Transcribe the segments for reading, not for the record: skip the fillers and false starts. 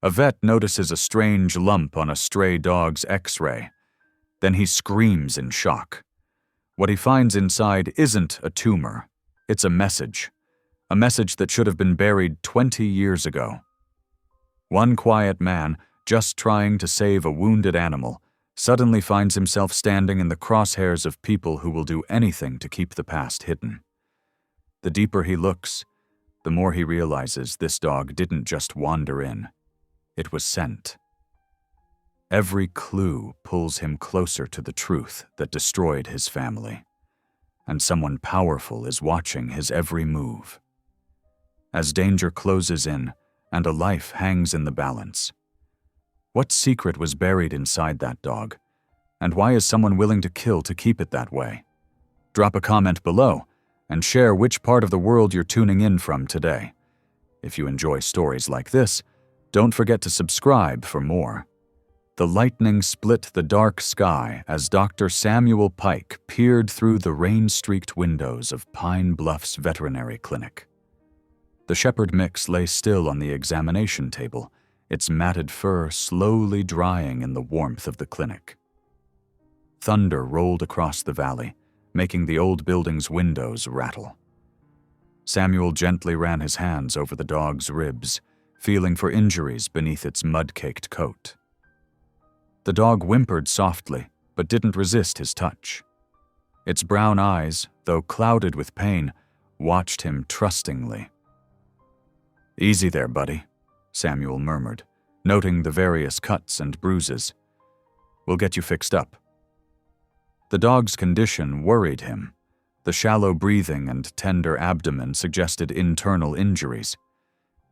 A vet notices a strange lump on a stray dog's X-ray. Then he screams in shock. What he finds inside isn't a tumor. It's a message that should have been buried 20 years ago. One quiet man, just trying to save a wounded animal, suddenly finds himself standing in the crosshairs of people who will do anything to keep the past hidden. The deeper he looks, the more he realizes this dog didn't just wander in. It was sent. Every clue pulls him closer to the truth that destroyed his family, and someone powerful is watching his every move. As danger closes in and a life hangs in the balance, what secret was buried inside that dog, and why is someone willing to kill to keep it that way? Drop a comment below and share which part of the world you're tuning in from today. If you enjoy stories like this, don't forget to subscribe for more. The lightning split the dark sky as Dr. Samuel Pike peered through the rain-streaked windows of Pine Bluff's veterinary clinic. The shepherd mix lay still on the examination table, its matted fur slowly drying in the warmth of the clinic. Thunder rolled across the valley, making the old building's windows rattle. Samuel gently ran his hands over the dog's ribs, feeling for injuries beneath its mud-caked coat. The dog whimpered softly, but didn't resist his touch. Its brown eyes, though clouded with pain, watched him trustingly. "Easy there, buddy," Samuel murmured, noting the various cuts and bruises. "We'll get you fixed up." The dog's condition worried him. The shallow breathing and tender abdomen suggested internal injuries.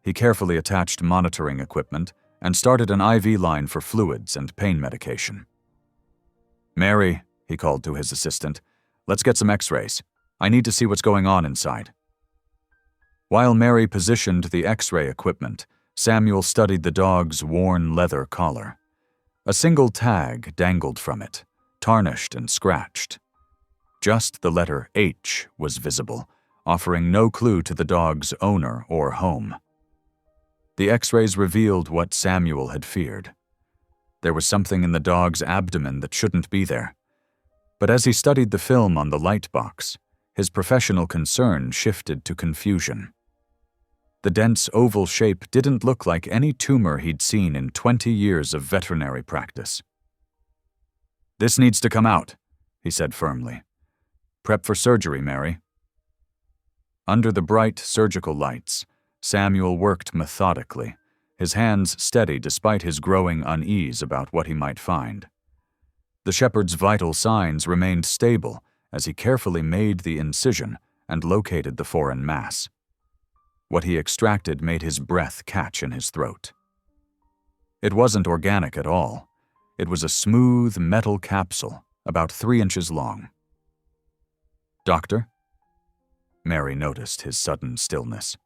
He carefully attached monitoring equipment and started an IV line for fluids and pain medication. "Mary," he called to his assistant, "let's get some X-rays. I need to see what's going on inside." While Mary positioned the X-ray equipment, Samuel studied the dog's worn leather collar. A single tag dangled from it, tarnished and scratched. Just the letter H was visible, offering no clue to the dog's owner or home. The X-rays revealed what Samuel had feared. There was something in the dog's abdomen that shouldn't be there. But as he studied the film on the light box, his professional concern shifted to confusion. The dense oval shape didn't look like any tumor he'd seen in 20 years of veterinary practice. "This needs to come out," he said firmly. "Prep for surgery, Mary." Under the bright surgical lights, Samuel worked methodically, his hands steady despite his growing unease about what he might find. The shepherd's vital signs remained stable as he carefully made the incision and located the foreign mass. What he extracted made his breath catch in his throat. It wasn't organic at all. It was a smooth metal capsule, about 3 inches long. "Doctor?" Mary noticed his sudden stillness.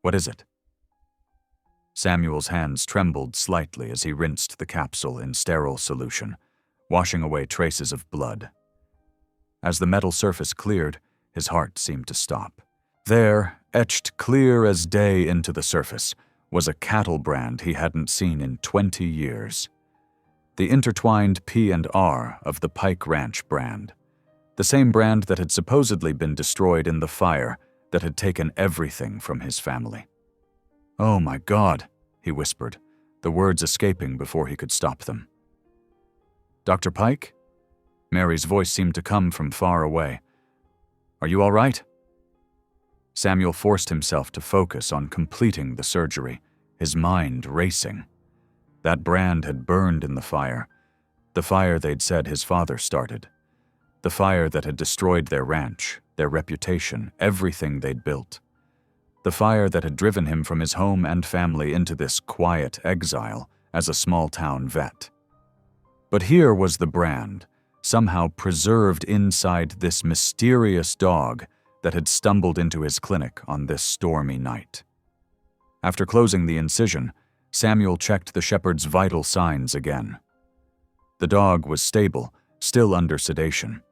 "What is it?" Samuel's hands trembled slightly as he rinsed the capsule in sterile solution, washing away traces of blood. As the metal surface cleared, his heart seemed to stop. There, etched clear as day into the surface, was a cattle brand he hadn't seen in 20 years. The intertwined P&R of the Pike Ranch brand. The same brand that had supposedly been destroyed in the fire that had taken everything from his family. "Oh my God," he whispered, the words escaping before he could stop them. "Dr. Pike?" Mary's voice seemed to come from far away. "Are you all right?" Samuel forced himself to focus on completing the surgery, his mind racing. That brand had burned in the fire they'd said his father started. The fire that had destroyed their ranch, their reputation, everything they'd built. The fire that had driven him from his home and family into this quiet exile as a small-town vet. But here was the brand, somehow preserved inside this mysterious dog that had stumbled into his clinic on this stormy night. After closing the incision, Samuel checked the shepherd's vital signs again. The dog was stable, still under sedation.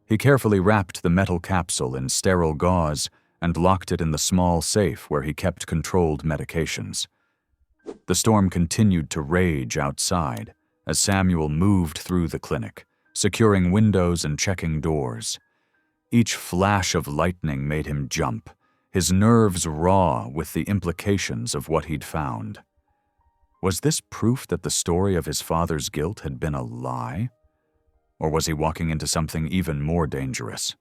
He carefully wrapped the metal capsule in sterile gauze and locked it in the small safe where he kept controlled medications. The storm continued to rage outside as Samuel moved through the clinic, securing windows and checking doors. Each flash of lightning made him jump, his nerves raw with the implications of what he'd found. Was this proof that the story of his father's guilt had been a lie? Or was he walking into something even more dangerous?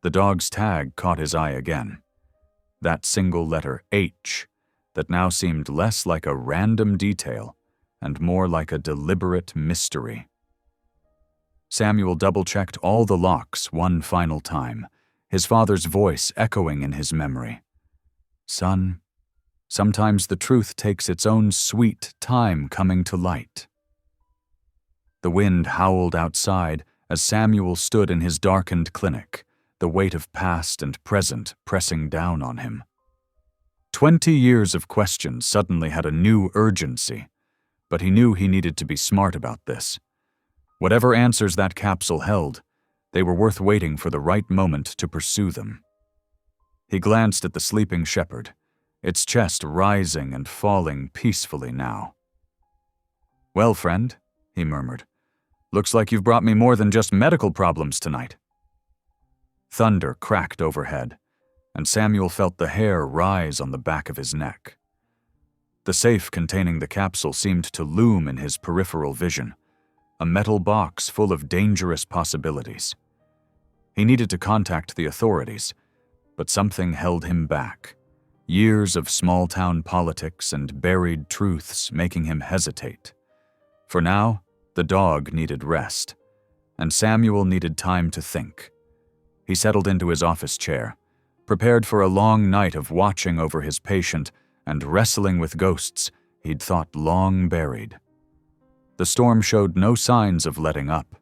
The dog's tag caught his eye again. That single letter H that now seemed less like a random detail and more like a deliberate mystery. Samuel double-checked all the locks one final time, his father's voice echoing in his memory. "Son, sometimes the truth takes its own sweet time coming to light." The wind howled outside as Samuel stood in his darkened clinic, the weight of past and present pressing down on him. 20 years of questions suddenly had a new urgency, but he knew he needed to be smart about this. Whatever answers that capsule held, they were worth waiting for the right moment to pursue them. He glanced at the sleeping shepherd, its chest rising and falling peacefully now. "Well, friend," he murmured, "looks like you've brought me more than just medical problems tonight." Thunder cracked overhead, and Samuel felt the hair rise on the back of his neck. The safe containing the capsule seemed to loom in his peripheral vision, a metal box full of dangerous possibilities. He needed to contact the authorities, but something held him back. Years of small-town politics and buried truths making him hesitate. For now, the dog needed rest, and Samuel needed time to think. He settled into his office chair, prepared for a long night of watching over his patient and wrestling with ghosts he'd thought long buried. The storm showed no signs of letting up,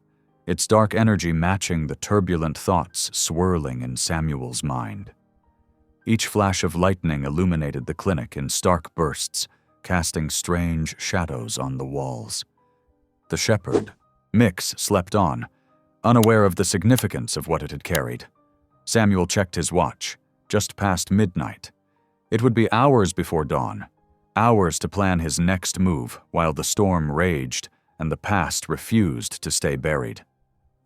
its dark energy matching the turbulent thoughts swirling in Samuel's mind. Each flash of lightning illuminated the clinic in stark bursts, casting strange shadows on the walls. The shepherd, Mix, slept on, unaware of the significance of what it had carried. Samuel checked his watch, just past midnight. It would be hours before dawn, hours to plan his next move while the storm raged and the past refused to stay buried.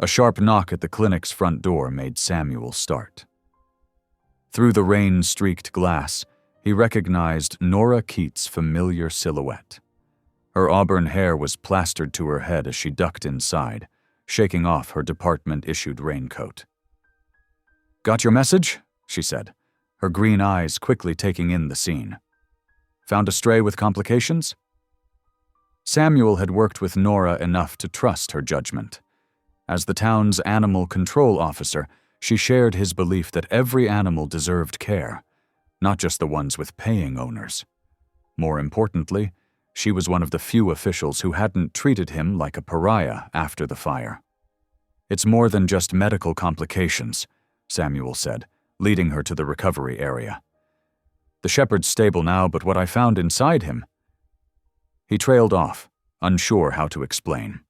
A sharp knock at the clinic's front door made Samuel start. Through the rain-streaked glass, he recognized Nora Keats' familiar silhouette. Her auburn hair was plastered to her head as she ducked inside, shaking off her department-issued raincoat. "Got your message?" she said, her green eyes quickly taking in the scene. "Found a stray with complications?" Samuel had worked with Nora enough to trust her judgment. As the town's animal control officer, she shared his belief that every animal deserved care, not just the ones with paying owners. More importantly, she was one of the few officials who hadn't treated him like a pariah after the fire. "It's more than just medical complications," Samuel said, leading her to the recovery area. "The shepherd's stable now, but what I found inside him—" He trailed off, unsure how to explain.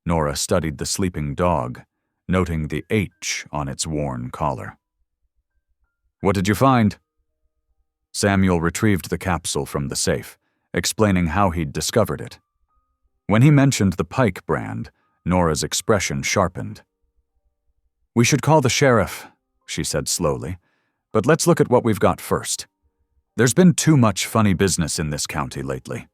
Nora studied the sleeping dog, noting the H on its worn collar. "What did you find?" Samuel retrieved the capsule from the safe, explaining how he'd discovered it. When he mentioned the Pike brand, Nora's expression sharpened. "We should call the sheriff," she said slowly, "but let's look at what we've got first. There's been too much funny business in this county lately."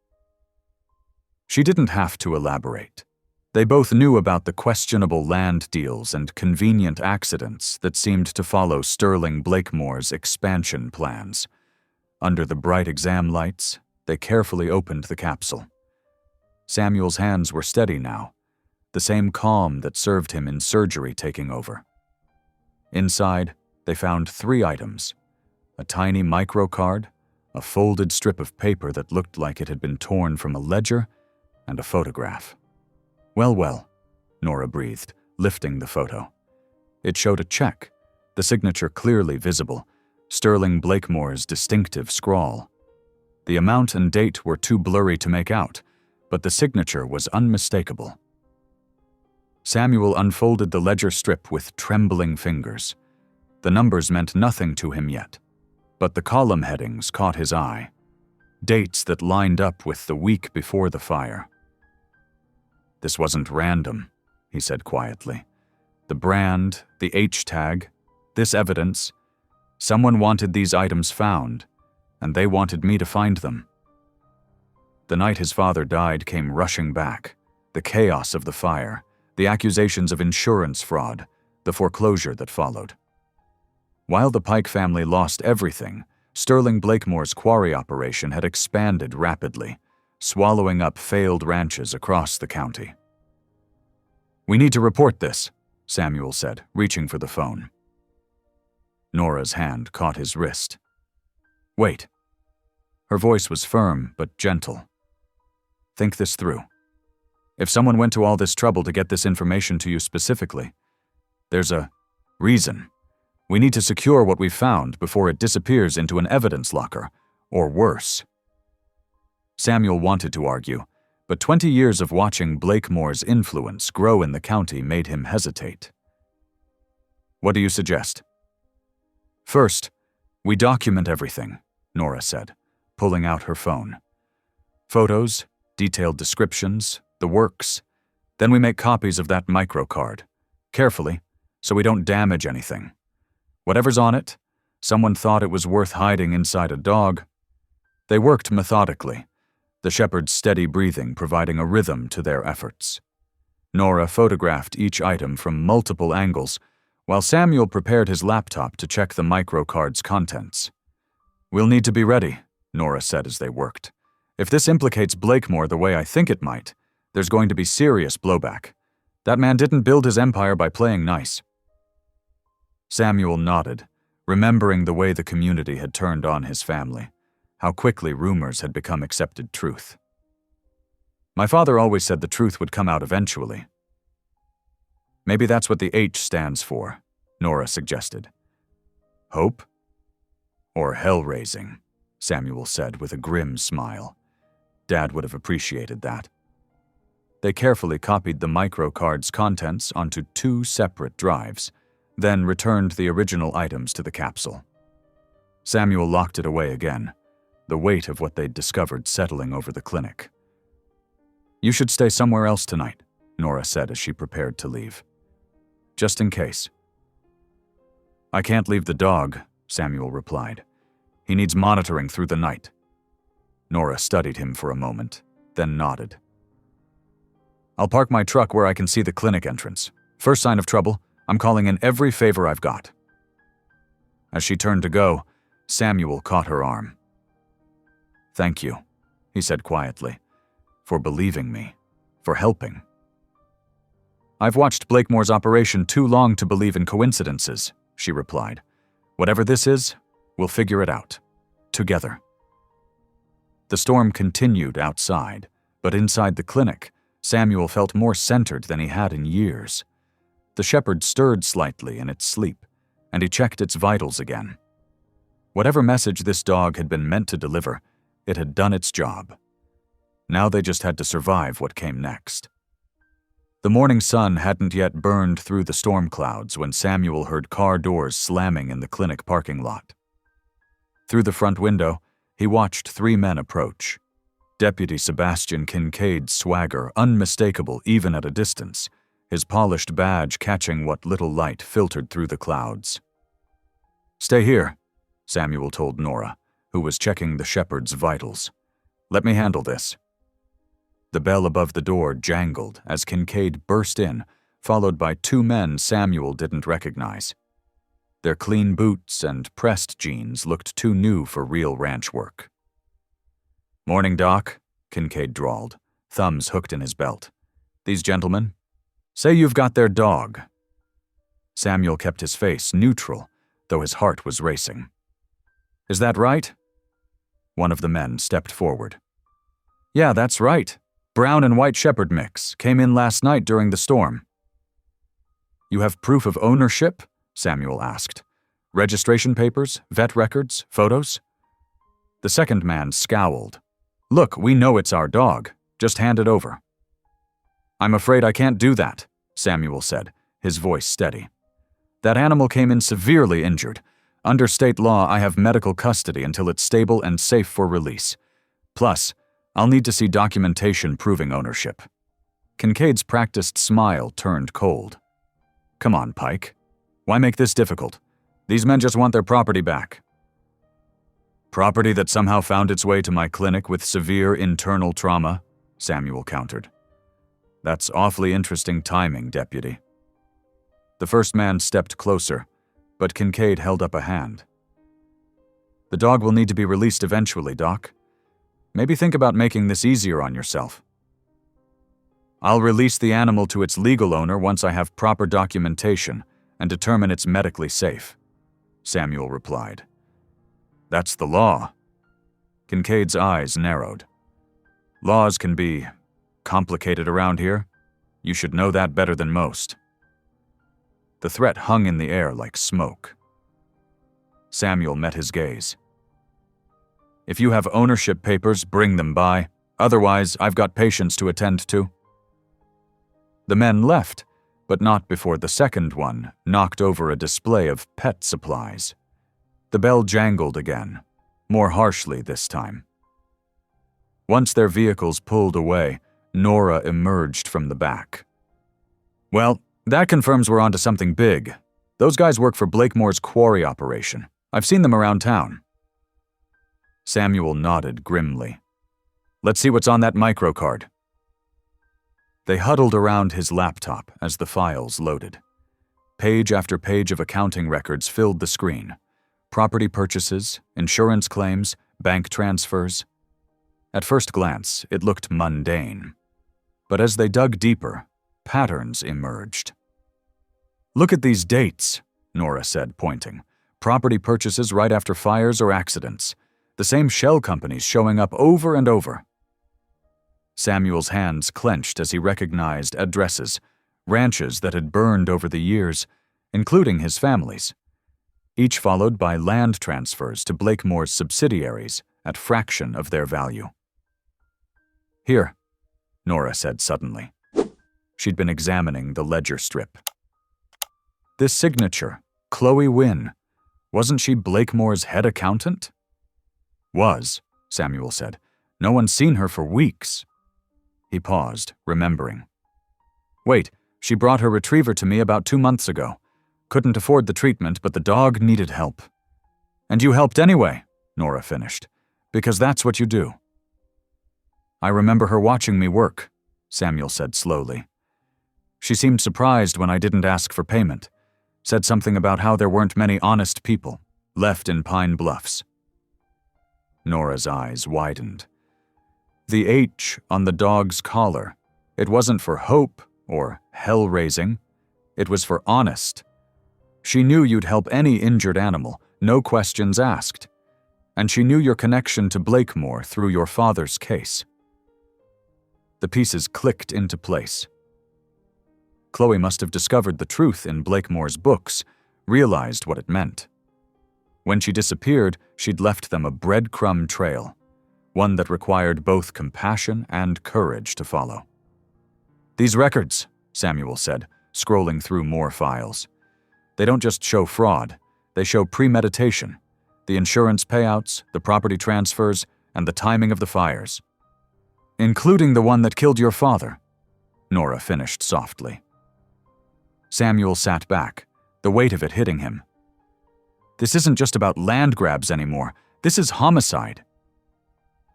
She didn't have to elaborate. They both knew about the questionable land deals and convenient accidents that seemed to follow Sterling Blakemore's expansion plans. Under the bright exam lights, they carefully opened the capsule. Samuel's hands were steady now, the same calm that served him in surgery taking over. Inside, they found 3 items: a tiny microcard, a folded strip of paper that looked like it had been torn from a ledger, and a photograph. Well, Nora breathed, lifting the photo. It showed a check, the signature clearly visible, Sterling Blakemore's distinctive scrawl. The amount and date were too blurry to make out, but the signature was unmistakable. Samuel unfolded the ledger strip with trembling fingers. The numbers meant nothing to him yet, but the column headings caught his eye. dates that lined up with the week before the fire. "This wasn't random," he said quietly. "The brand, the H-tag, this evidence, someone wanted these items found, and they wanted me to find them." The night his father died came rushing back. The chaos of the fire, the accusations of insurance fraud, the foreclosure that followed. While the Pike family lost everything, Sterling Blakemore's quarry operation had expanded rapidly, swallowing up failed ranches across the county. "We need to report this," Samuel said, reaching for the phone. Nora's hand caught his wrist. "Wait." Her voice was firm but gentle. "Think this through. If someone went to all this trouble to get this information to you specifically, there's a reason. We need to secure what we've found before it disappears into an evidence locker, or worse." Samuel wanted to argue, but 20 years of watching Blakemore's influence grow in the county made him hesitate. "What do you suggest?" "First, we document everything," Nora said, pulling out her phone. "Photos, detailed descriptions, the works. Then we make copies of that microcard, carefully, so we don't damage anything. Whatever's on it, someone thought it was worth hiding inside a dog." They worked methodically, the shepherd's steady breathing providing a rhythm to their efforts. Nora photographed each item from multiple angles, while Samuel prepared his laptop to check the microcard's contents. "We'll need to be ready," Nora said as they worked. "If this implicates Blakemore the way I think it might, there's going to be serious blowback. That man didn't build his empire by playing nice." Samuel nodded, remembering the way the community had turned on his family, how quickly rumors had become accepted truth. "My father always said the truth would come out eventually." "Maybe that's what the H stands for," Nora suggested. "Hope?" "Or hell-raising," Samuel said with a grim smile. Dad would have appreciated that. They carefully copied the microcard's contents onto 2 separate drives, then returned the original items to the capsule. Samuel locked it away again, the weight of what they'd discovered settling over the clinic. "You should stay somewhere else tonight," Nora said as she prepared to leave. "Just in case." "I can't leave the dog," Samuel replied. "He needs monitoring through the night." Nora studied him for a moment, then nodded. "I'll park my truck where I can see the clinic entrance. First sign of trouble, I'm calling in every favor I've got." As she turned to go, Samuel caught her arm. "Thank you," he said quietly, "for believing me, for helping." "I've watched Blakemore's operation too long to believe in coincidences," she replied. "Whatever this is, we'll figure it out. Together." The storm continued outside, but inside the clinic, Samuel felt more centered than he had in years. The shepherd stirred slightly in its sleep, and he checked its vitals again. Whatever message this dog had been meant to deliver, it had done its job. Now they just had to survive what came next. The morning sun hadn't yet burned through the storm clouds when Samuel heard car doors slamming in the clinic parking lot. Through the front window, he watched 3 men approach. Deputy Sebastian Kincaid's swagger unmistakable even at a distance, his polished badge catching what little light filtered through the clouds. "Stay here," Samuel told Nora, who was checking the shepherd's vitals. "Let me handle this." The bell above the door jangled as Kincaid burst in, followed by 2 men Samuel didn't recognize. Their clean boots and pressed jeans looked too new for real ranch work. "Morning, Doc," Kincaid drawled, thumbs hooked in his belt. "These gentlemen? Say you've got their dog." Samuel kept his face neutral, though his heart was racing. "Is that right?" One of the men stepped forward. "Yeah, that's right. Brown and white shepherd mix. Came in last night during the storm." "You have proof of ownership?" Samuel asked. "Registration papers, vet records, photos?" The second man scowled. "Look, we know it's our dog. Just hand it over." "I'm afraid I can't do that," Samuel said, his voice steady. "That animal came in severely injured. Under state law, I have medical custody until it's stable and safe for release. Plus, I'll need to see documentation proving ownership. Kincaid's practiced smile turned cold. Come on, Pike. Why make this difficult? These men just want their property back. Property that somehow found its way to my clinic with severe internal trauma, Samuel countered. That's awfully interesting timing, Deputy. The first man stepped closer, but Kincaid held up a hand. The dog will need to be released eventually, Doc. Maybe think about making this easier on yourself. I'll release the animal to its legal owner once I have proper documentation and determine it's medically safe, Samuel replied. That's the law. Kincaid's eyes narrowed. Laws can be complicated around here. You should know that better than most. The threat hung in the air like smoke. Samuel met his gaze. If you have ownership papers, bring them by. Otherwise, I've got patients to attend to. The men left, but not before the second one knocked over a display of pet supplies. The bell jangled again, more harshly this time. Once their vehicles pulled away, Nora emerged from the back. Well, that confirms we're onto something big. Those guys work for Blakemore's quarry operation. I've seen them around town. Samuel nodded grimly. Let's see what's on that microcard. They huddled around his laptop as the files loaded. Page after page of accounting records filled the screen. Property purchases, insurance claims, bank transfers. At first glance, it looked mundane. But as they dug deeper, patterns emerged. Look at these dates, Nora said, pointing. Property purchases right after fires or accidents. The same shell companies showing up over and over. Samuel's hands clenched as he recognized addresses, ranches that had burned over the years, including his family's, each followed by land transfers to Blakemore's subsidiaries at fraction of their value. Here, Nora said suddenly. She'd been examining the ledger strip. This signature, Chloe Wynne, wasn't she Blakemore's head accountant? Was, Samuel said. No one's seen her for weeks. He paused, remembering. Wait, she brought her retriever to me about 2 months ago. Couldn't afford the treatment, but the dog needed help. And you helped anyway, Nora finished, because that's what you do. I remember her watching me work, Samuel said slowly. She seemed surprised when I didn't ask for payment. Said something about how there weren't many honest people left in Pine Bluffs. Nora's eyes widened. The H on the dog's collar, it wasn't for hope or hell-raising. It was for honest. She knew you'd help any injured animal, no questions asked. And she knew your connection to Blakemore through your father's case. The pieces clicked into place. Chloe must have discovered the truth in Blakemore's books, realized what it meant. When she disappeared, she'd left them a breadcrumb trail, one that required both compassion and courage to follow. These records, Samuel said, scrolling through more files. They don't just show fraud, they show premeditation, the insurance payouts, the property transfers, and the timing of the fires. Including the one that killed your father, Nora finished softly. Samuel sat back, the weight of it hitting him. This isn't just about land grabs anymore, this is homicide.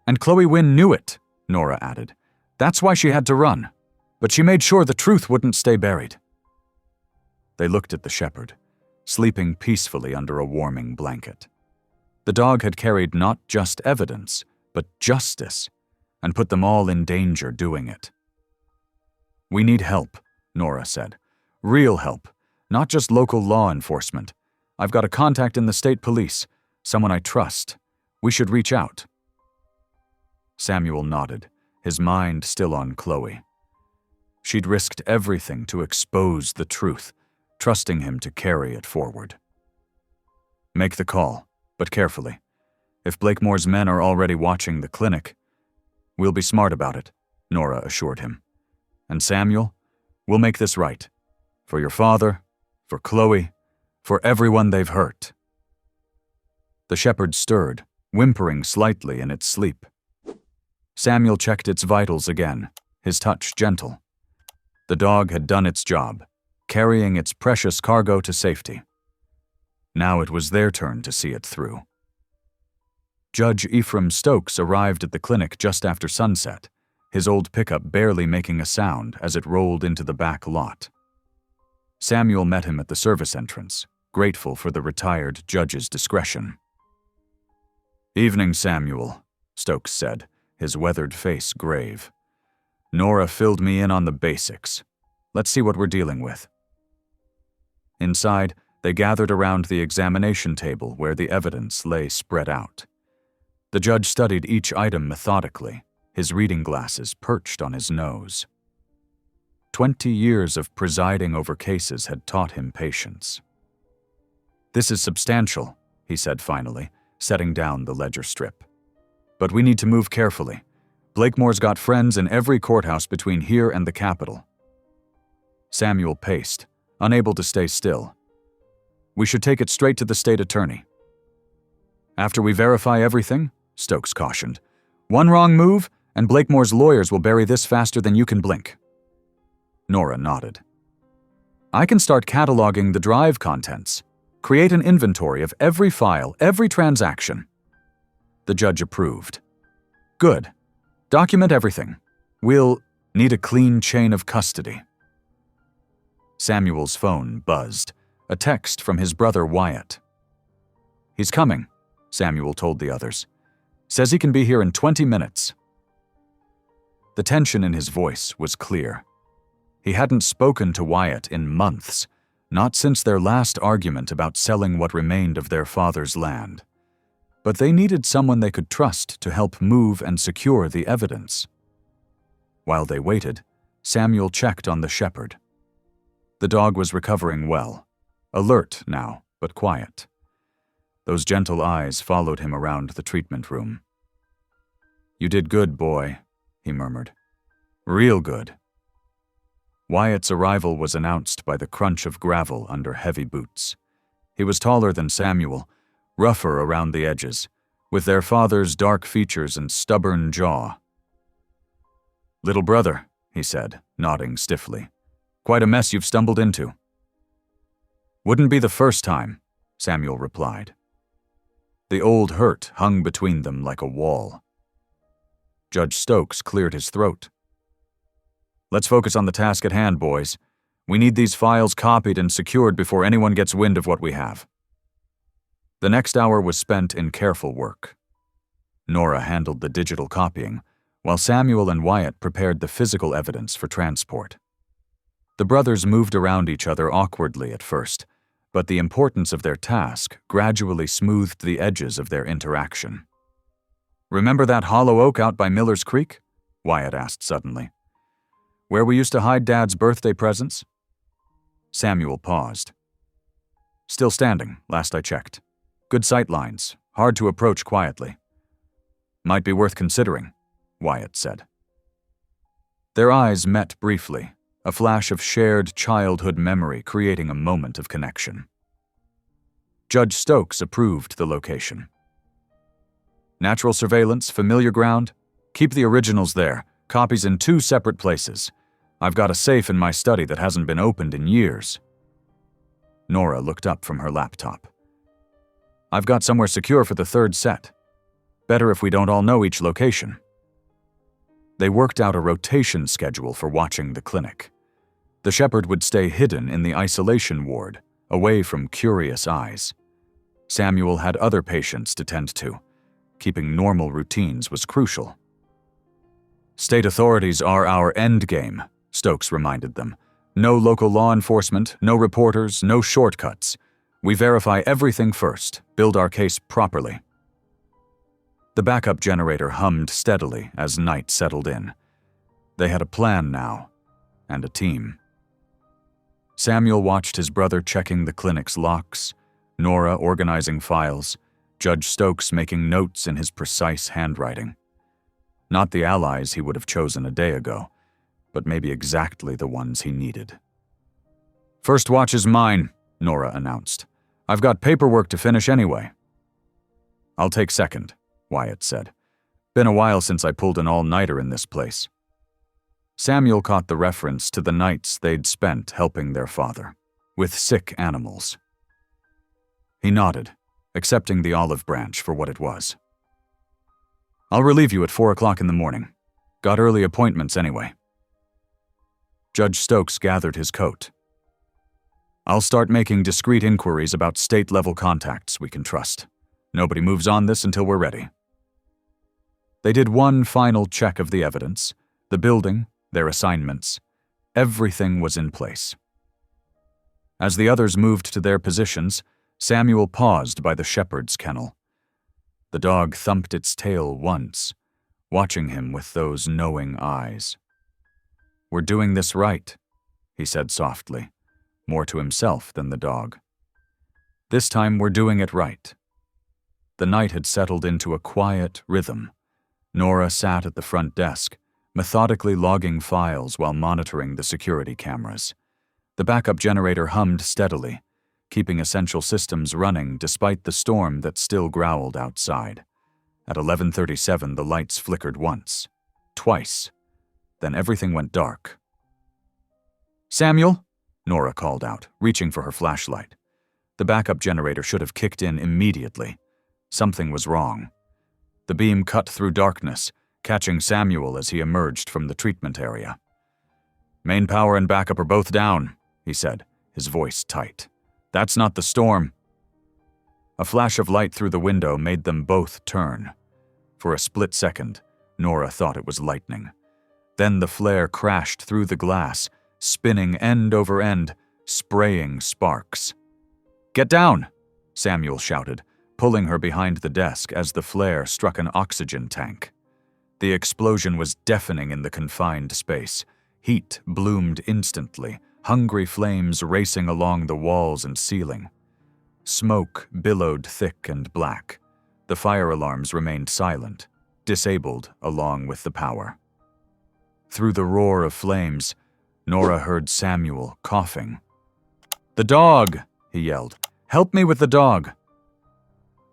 And Chloe Wynne knew it, Nora added. That's why she had to run, but she made sure the truth wouldn't stay buried. They looked at the shepherd, sleeping peacefully under a warming blanket. The dog had carried not just evidence, but justice, and put them all in danger doing it. We need help, Nora said. Real help, not just local law enforcement. I've got a contact in the state police, someone I trust. We should reach out. Samuel nodded, his mind still on Chloe. She'd risked everything to expose the truth, trusting him to carry it forward. Make the call, but carefully. If Blakemore's men are already watching the clinic, we'll be smart about it, Nora assured him. And Samuel, we'll make this right. For your father, for Chloe, for everyone they've hurt. The shepherd stirred, whimpering slightly in its sleep. Samuel checked its vitals again, his touch gentle. The dog had done its job, carrying its precious cargo to safety. Now it was their turn to see it through. Judge Ephraim Stokes arrived at the clinic just after sunset, his old pickup barely making a sound as it rolled into the back lot. Samuel met him at the service entrance, grateful for the retired judge's discretion. "Evening, Samuel," Stokes said, his weathered face grave. "Nora filled me in on the basics. Let's see what we're dealing with." Inside, they gathered around the examination table where the evidence lay spread out. The judge studied each item methodically, his reading glasses perched on his nose. 20 years of presiding over cases had taught him patience. "This is substantial," he said finally, setting down the ledger strip. "But we need to move carefully. Blakemore's got friends in every courthouse between here and the Capitol." Samuel paced, unable to stay still. "We should take it straight to the state attorney." "After we verify everything," Stokes cautioned. "One wrong move, and Blakemore's lawyers will bury this faster than you can blink." Nora nodded. "I can start cataloging the drive contents. Create an inventory of every file, every transaction." The judge approved. "Good. Document everything. We'll need a clean chain of custody." Samuel's phone buzzed, a text from his brother Wyatt. "He's coming," Samuel told the others. "Says he can be here in 20 minutes. The tension in his voice was clear. He hadn't spoken to Wyatt in months, not since their last argument about selling what remained of their father's land. But they needed someone they could trust to help move and secure the evidence. While they waited, Samuel checked on the shepherd. The dog was recovering well, alert now, but quiet. Those gentle eyes followed him around the treatment room. "You did good, boy," he murmured. "Real good." Wyatt's arrival was announced by the crunch of gravel under heavy boots. He was taller than Samuel, rougher around the edges, with their father's dark features and stubborn jaw. "Little brother," he said, nodding stiffly. "Quite a mess you've stumbled into." "Wouldn't be the first time," Samuel replied. The old hurt hung between them like a wall. Judge Stokes cleared his throat. "Let's focus on the task at hand, boys. We need these files copied and secured before anyone gets wind of what we have." The next hour was spent in careful work. Nora handled the digital copying, while Samuel and Wyatt prepared the physical evidence for transport. The brothers moved around each other awkwardly at first, but the importance of their task gradually smoothed the edges of their interaction. "Remember that hollow oak out by Miller's Creek?" Wyatt asked suddenly. "Where we used to hide Dad's birthday presents?" Samuel paused. "Still standing, last I checked. Good sight lines, hard to approach quietly." "Might be worth considering," Wyatt said. Their eyes met briefly, a flash of shared childhood memory creating a moment of connection. Judge Stokes approved the location. "Natural surveillance, familiar ground? Keep the originals there, copies in 2 separate places. I've got a safe in my study that hasn't been opened in years." Nora looked up from her laptop. "I've got somewhere secure for the 3rd set. Better if we don't all know each location." They worked out a rotation schedule for watching the clinic. The shepherd would stay hidden in the isolation ward, away from curious eyes. Samuel had other patients to tend to. Keeping normal routines was crucial. "State authorities are our end game," Stokes reminded them. "No local law enforcement, no reporters, no shortcuts. We verify everything first, build our case properly." The backup generator hummed steadily as night settled in. They had a plan now, and a team. Samuel watched his brother checking the clinic's locks, Nora organizing files, Judge Stokes making notes in his precise handwriting. Not the allies he would have chosen a day ago, but maybe exactly the ones he needed. "First watch is mine," Nora announced. "I've got paperwork to finish anyway." "I'll take second," Wyatt said. Been a while since I pulled an all-nighter in this place. Samuel caught the reference to the nights they'd spent helping their father, with sick animals. He nodded, accepting the olive branch for what it was. I'll relieve you at 4 o'clock in the morning. Got early appointments anyway. Judge Stokes gathered his coat. I'll start making discreet inquiries about state-level contacts we can trust. Nobody moves on this until we're ready. They did one final check of the evidence, the building, their assignments. Everything was in place. As the others moved to their positions, Samuel paused by the shepherd's kennel. The dog thumped its tail once, watching him with those knowing eyes. We're doing this right, he said softly, more to himself than the dog. This time we're doing it right. The night had settled into a quiet rhythm. Nora sat at the front desk, methodically logging files while monitoring the security cameras. The backup generator hummed steadily, keeping essential systems running despite the storm that still growled outside. At 11:37, the lights flickered once, twice. Then everything went dark. Samuel? Nora called out, reaching for her flashlight. The backup generator should have kicked in immediately. Something was wrong. The beam cut through darkness, catching Samuel as he emerged from the treatment area. Main power and backup are both down, he said, his voice tight. That's not the storm. A flash of light through the window made them both turn. For a split second, Nora thought it was lightning. Then the flare crashed through the glass, spinning end over end, spraying sparks. Get down, Samuel shouted, pulling her behind the desk as the flare struck an oxygen tank. The explosion was deafening in the confined space. Heat bloomed instantly, hungry flames racing along the walls and ceiling. Smoke billowed thick and black. The fire alarms remained silent, disabled along with the power. Through the roar of flames, Nora heard Samuel coughing. The dog, he yelled. Help me with the dog.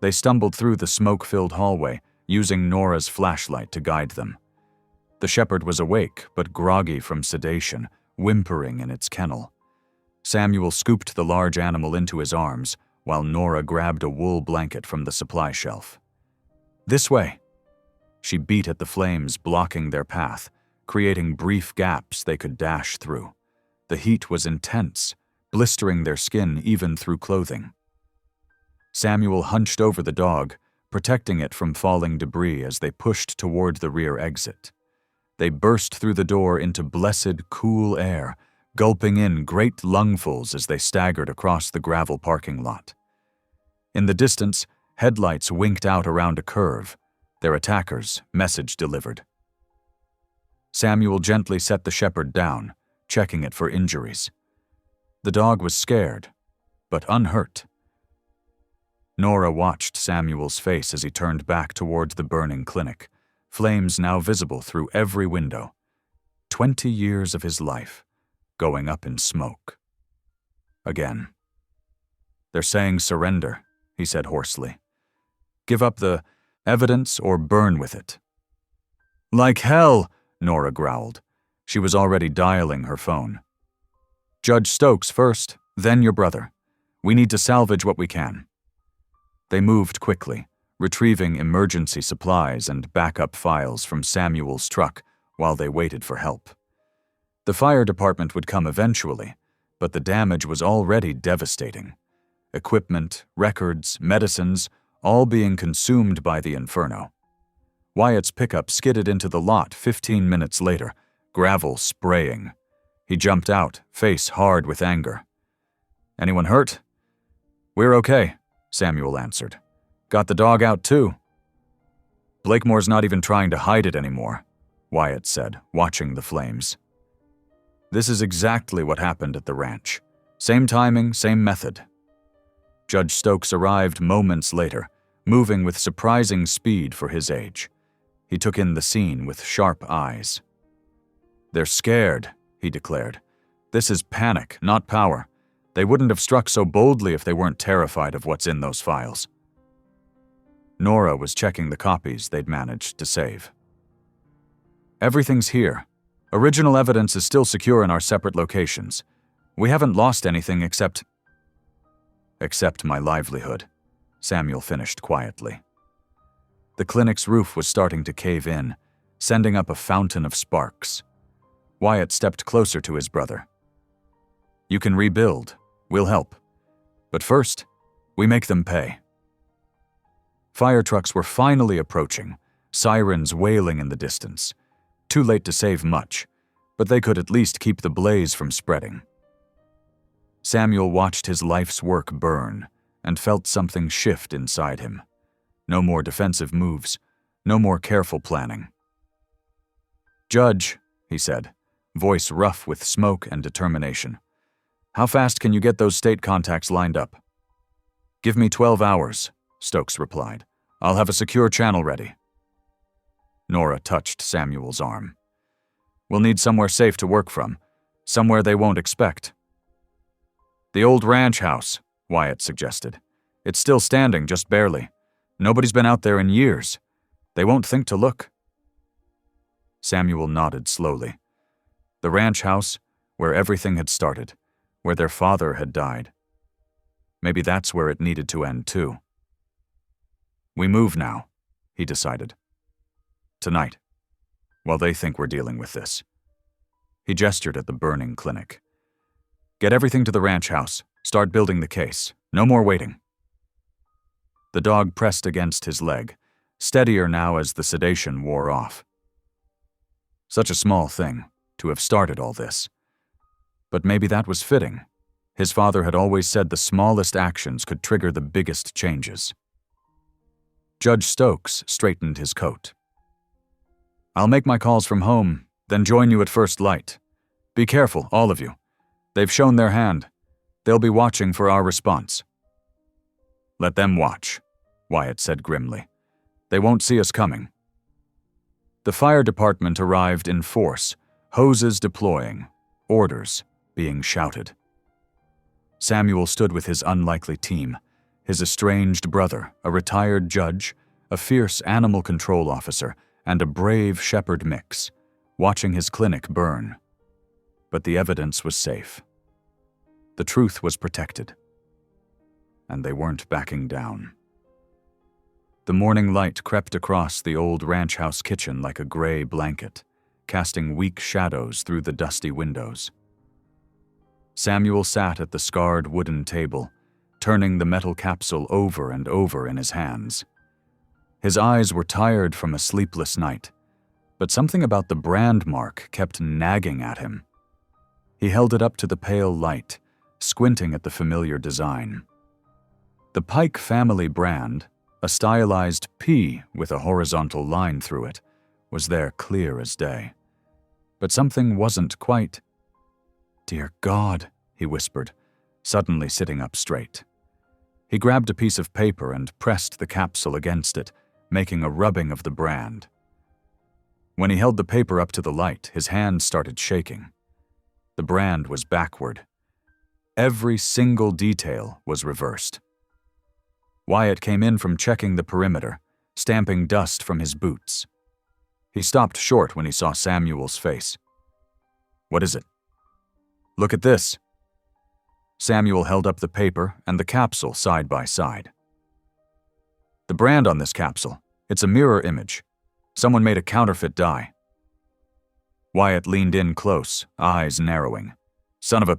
They stumbled through the smoke-filled hallway, using Nora's flashlight to guide them. The shepherd was awake, but groggy from sedation, whimpering in its kennel. Samuel scooped the large animal into his arms, while Nora grabbed a wool blanket from the supply shelf. This way. She beat at the flames, blocking their path, creating brief gaps they could dash through. The heat was intense, blistering their skin even through clothing. Samuel hunched over the dog, protecting it from falling debris as they pushed toward the rear exit. They burst through the door into blessed, cool air, gulping in great lungfuls as they staggered across the gravel parking lot. In the distance, headlights winked out around a curve, their attackers' message delivered. Samuel gently set the shepherd down, checking it for injuries. The dog was scared, but unhurt. Nora watched Samuel's face as he turned back toward the burning clinic, flames now visible through every window. 20 years of his life, going up in smoke. Again. They're saying surrender, he said hoarsely. Give up the evidence or burn with it. Like hell, Nora growled. She was already dialing her phone. Judge Stokes first, then your brother. We need to salvage what we can. They moved quickly, retrieving emergency supplies and backup files from Samuel's truck while they waited for help. The fire department would come eventually, but the damage was already devastating. Equipment, records, medicines, all being consumed by the inferno. Wyatt's pickup skidded into the lot 15 minutes later, gravel spraying. He jumped out, face hard with anger. Anyone hurt? We're okay, Samuel answered. Got the dog out too. Blakemore's not even trying to hide it anymore, Wyatt said, watching the flames. This is exactly what happened at the ranch. Same timing, same method. Judge Stokes arrived moments later, moving with surprising speed for his age. He took in the scene with sharp eyes. They're scared, he declared. This is panic, not power. They wouldn't have struck so boldly if they weren't terrified of what's in those files. Nora was checking the copies they'd managed to save. Everything's here. Original evidence is still secure in our separate locations. We haven't lost anything except my livelihood, Samuel finished quietly. The clinic's roof was starting to cave in, sending up a fountain of sparks. Wyatt stepped closer to his brother. You can rebuild. We'll help. But first, we make them pay. Fire trucks were finally approaching, sirens wailing in the distance. Too late to save much, but they could at least keep the blaze from spreading. Samuel watched his life's work burn and felt something shift inside him. No more defensive moves, no more careful planning. Judge, he said, voice rough with smoke and determination. How fast can you get those state contacts lined up? Give me 12 hours, Stokes replied. I'll have a secure channel ready. Nora touched Samuel's arm. We'll need somewhere safe to work from, somewhere they won't expect. The old ranch house, Wyatt suggested. It's still standing, just barely. Nobody's been out there in years. They won't think to look. Samuel nodded slowly. The ranch house, where everything had started, where their father had died. Maybe that's where it needed to end too. We move now, he decided. Tonight, while they think we're dealing with this. He gestured at the burning clinic. Get everything to the ranch house. Start building the case. No more waiting. The dog pressed against his leg, steadier now as the sedation wore off. Such a small thing, to have started all this. But maybe that was fitting. His father had always said the smallest actions could trigger the biggest changes. Judge Stokes straightened his coat. I'll make my calls from home, then join you at first light. Be careful, all of you. They've shown their hand. They'll be watching for our response. Let them watch, Wyatt said grimly. They won't see us coming. The fire department arrived in force, hoses deploying, orders being shouted. Samuel stood with his unlikely team, his estranged brother, a retired judge, a fierce animal control officer, and a brave shepherd mix, watching his clinic burn. But the evidence was safe. The truth was protected. And they weren't backing down. The morning light crept across the old ranch house kitchen like a gray blanket, casting weak shadows through the dusty windows. Samuel sat at the scarred wooden table, turning the metal capsule over and over in his hands. His eyes were tired from a sleepless night, but something about the brand mark kept nagging at him. He held it up to the pale light, squinting at the familiar design. The Pike family brand, a stylized P with a horizontal line through it, was there clear as day. But something wasn't quite. Dear God, he whispered, suddenly sitting up straight. He grabbed a piece of paper and pressed the capsule against it, making a rubbing of the brand. When he held the paper up to the light, his hand started shaking. The brand was backward. Every single detail was reversed. Wyatt came in from checking the perimeter, stamping dust from his boots. He stopped short when he saw Samuel's face. What is it? Look at this. Samuel held up the paper and the capsule side by side. The brand on this capsule, it's a mirror image. Someone made a counterfeit dye. Wyatt leaned in close, eyes narrowing. Son of a...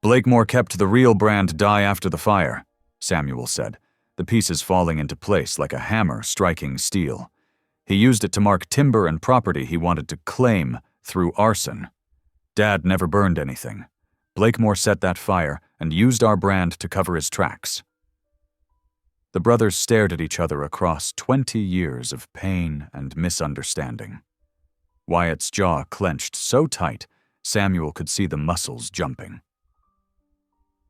Blakemore kept the real brand dye after the fire, Samuel said, the pieces falling into place like a hammer striking steel. He used it to mark timber and property he wanted to claim through arson. Dad never burned anything. Blakemore set that fire and used our brand to cover his tracks. The brothers stared at each other across 20 years of pain and misunderstanding. Wyatt's jaw clenched so tight, Samuel could see the muscles jumping.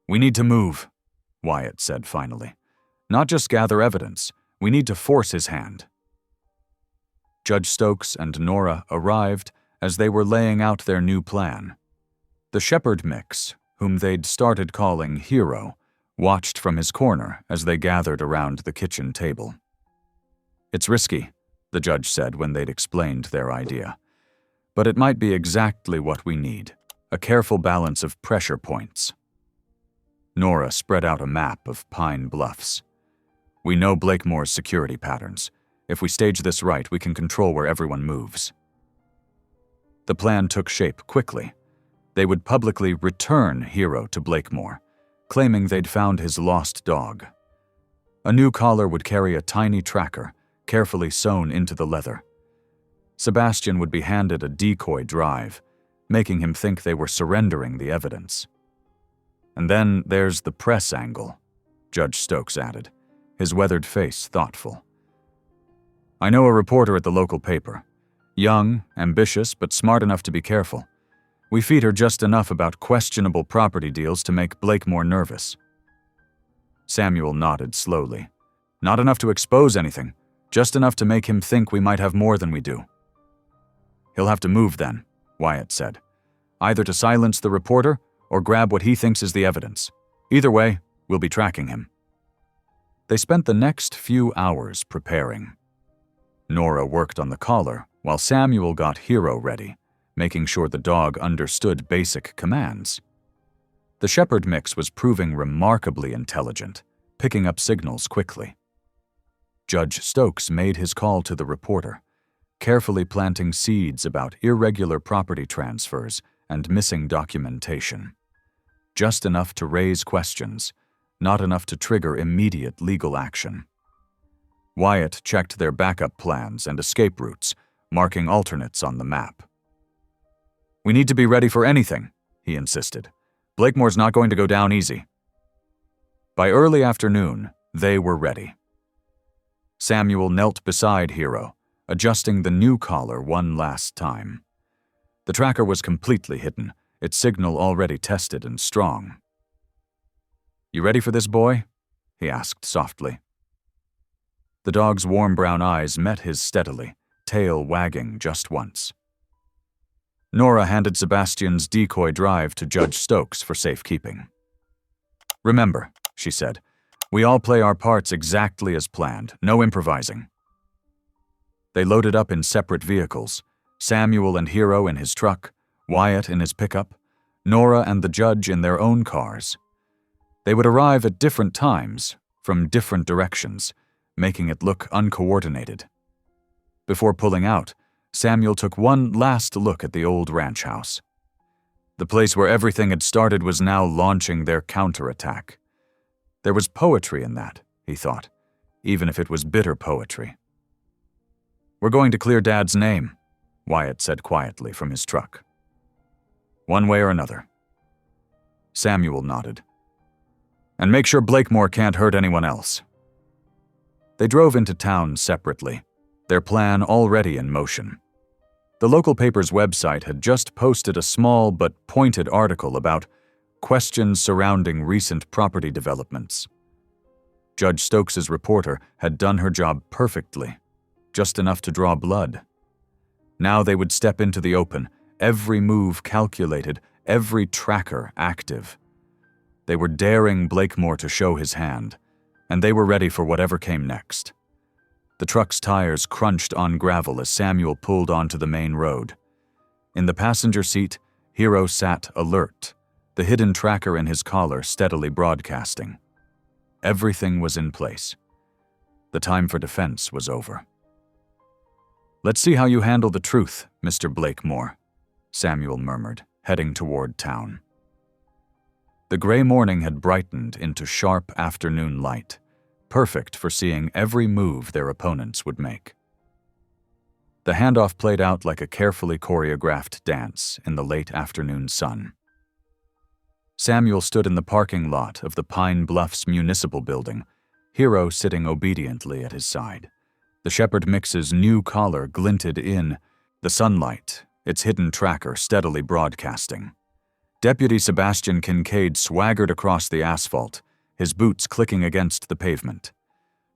We need to move, Wyatt said finally. Not just gather evidence, we need to force his hand. Judge Stokes and Nora arrived as they were laying out their new plan. The shepherd mix, whom they'd started calling Hero, watched from his corner as they gathered around the kitchen table. It's risky, the judge said when they'd explained their idea. But it might be exactly what we need, a careful balance of pressure points. Nora spread out a map of Pine Bluffs. We know Blakemore's security patterns. If we stage this right, we can control where everyone moves. The plan took shape quickly. They would publicly return Hero to Blakemore, claiming they'd found his lost dog. A new collar would carry a tiny tracker, carefully sewn into the leather. Sebastian would be handed a decoy drive, making him think they were surrendering the evidence. And then there's the press angle, Judge Stokes added, his weathered face thoughtful. I know a reporter at the local paper. Young, ambitious, but smart enough to be careful. We feed her just enough about questionable property deals to make Blakemore nervous. Samuel nodded slowly. Not enough to expose anything, just enough to make him think we might have more than we do. He'll have to move then, Wyatt said. Either to silence the reporter or grab what he thinks is the evidence. Either way, we'll be tracking him. They spent the next few hours preparing. Nora worked on the collar while Samuel got Hero ready, making sure the dog understood basic commands. The shepherd mix was proving remarkably intelligent, picking up signals quickly. Judge Stokes made his call to the reporter, carefully planting seeds about irregular property transfers and missing documentation. Just enough to raise questions, not enough to trigger immediate legal action. Wyatt checked their backup plans and escape routes, marking alternates on the map. We need to be ready for anything, he insisted. Blakemore's not going to go down easy. By early afternoon, they were ready. Samuel knelt beside Hero, adjusting the new collar one last time. The tracker was completely hidden, its signal already tested and strong. You ready for this, boy? He asked softly. The dog's warm brown eyes met his steadily, tail wagging just once. Nora handed Sebastian's decoy drive to Judge Stokes for safekeeping. Remember, she said, we all play our parts exactly as planned, no improvising. They loaded up in separate vehicles, Samuel and Hero in his truck, Wyatt in his pickup, Nora and the judge in their own cars. They would arrive at different times, from different directions, making it look uncoordinated. Before pulling out, Samuel took one last look at the old ranch house. The place where everything had started was now launching their counterattack. There was poetry in that, he thought, even if it was bitter poetry. We're going to clear Dad's name, Wyatt said quietly from his truck. One way or another. Samuel nodded. And make sure Blakemore can't hurt anyone else. They drove into town separately, their plan already in motion. The local paper's website had just posted a small but pointed article about questions surrounding recent property developments. Judge Stokes's reporter had done her job perfectly, just enough to draw blood. Now they would step into the open, every move calculated, every tracker active. They were daring Blakemore to show his hand, and they were ready for whatever came next. The truck's tires crunched on gravel as Samuel pulled onto the main road. In the passenger seat, Hero sat alert, the hidden tracker in his collar steadily broadcasting. Everything was in place. The time for defense was over. Let's see how you handle the truth, Mr. Blakemore, Samuel murmured, heading toward town. The gray morning had brightened into sharp afternoon light, perfect for seeing every move their opponents would make. The handoff played out like a carefully choreographed dance in the late afternoon sun. Samuel stood in the parking lot of the Pine Bluffs Municipal Building, Hero sitting obediently at his side. The shepherd mix's new collar glinted in the sunlight, its hidden tracker steadily broadcasting. Deputy Sebastian Kincaid swaggered across the asphalt, his boots clicking against the pavement.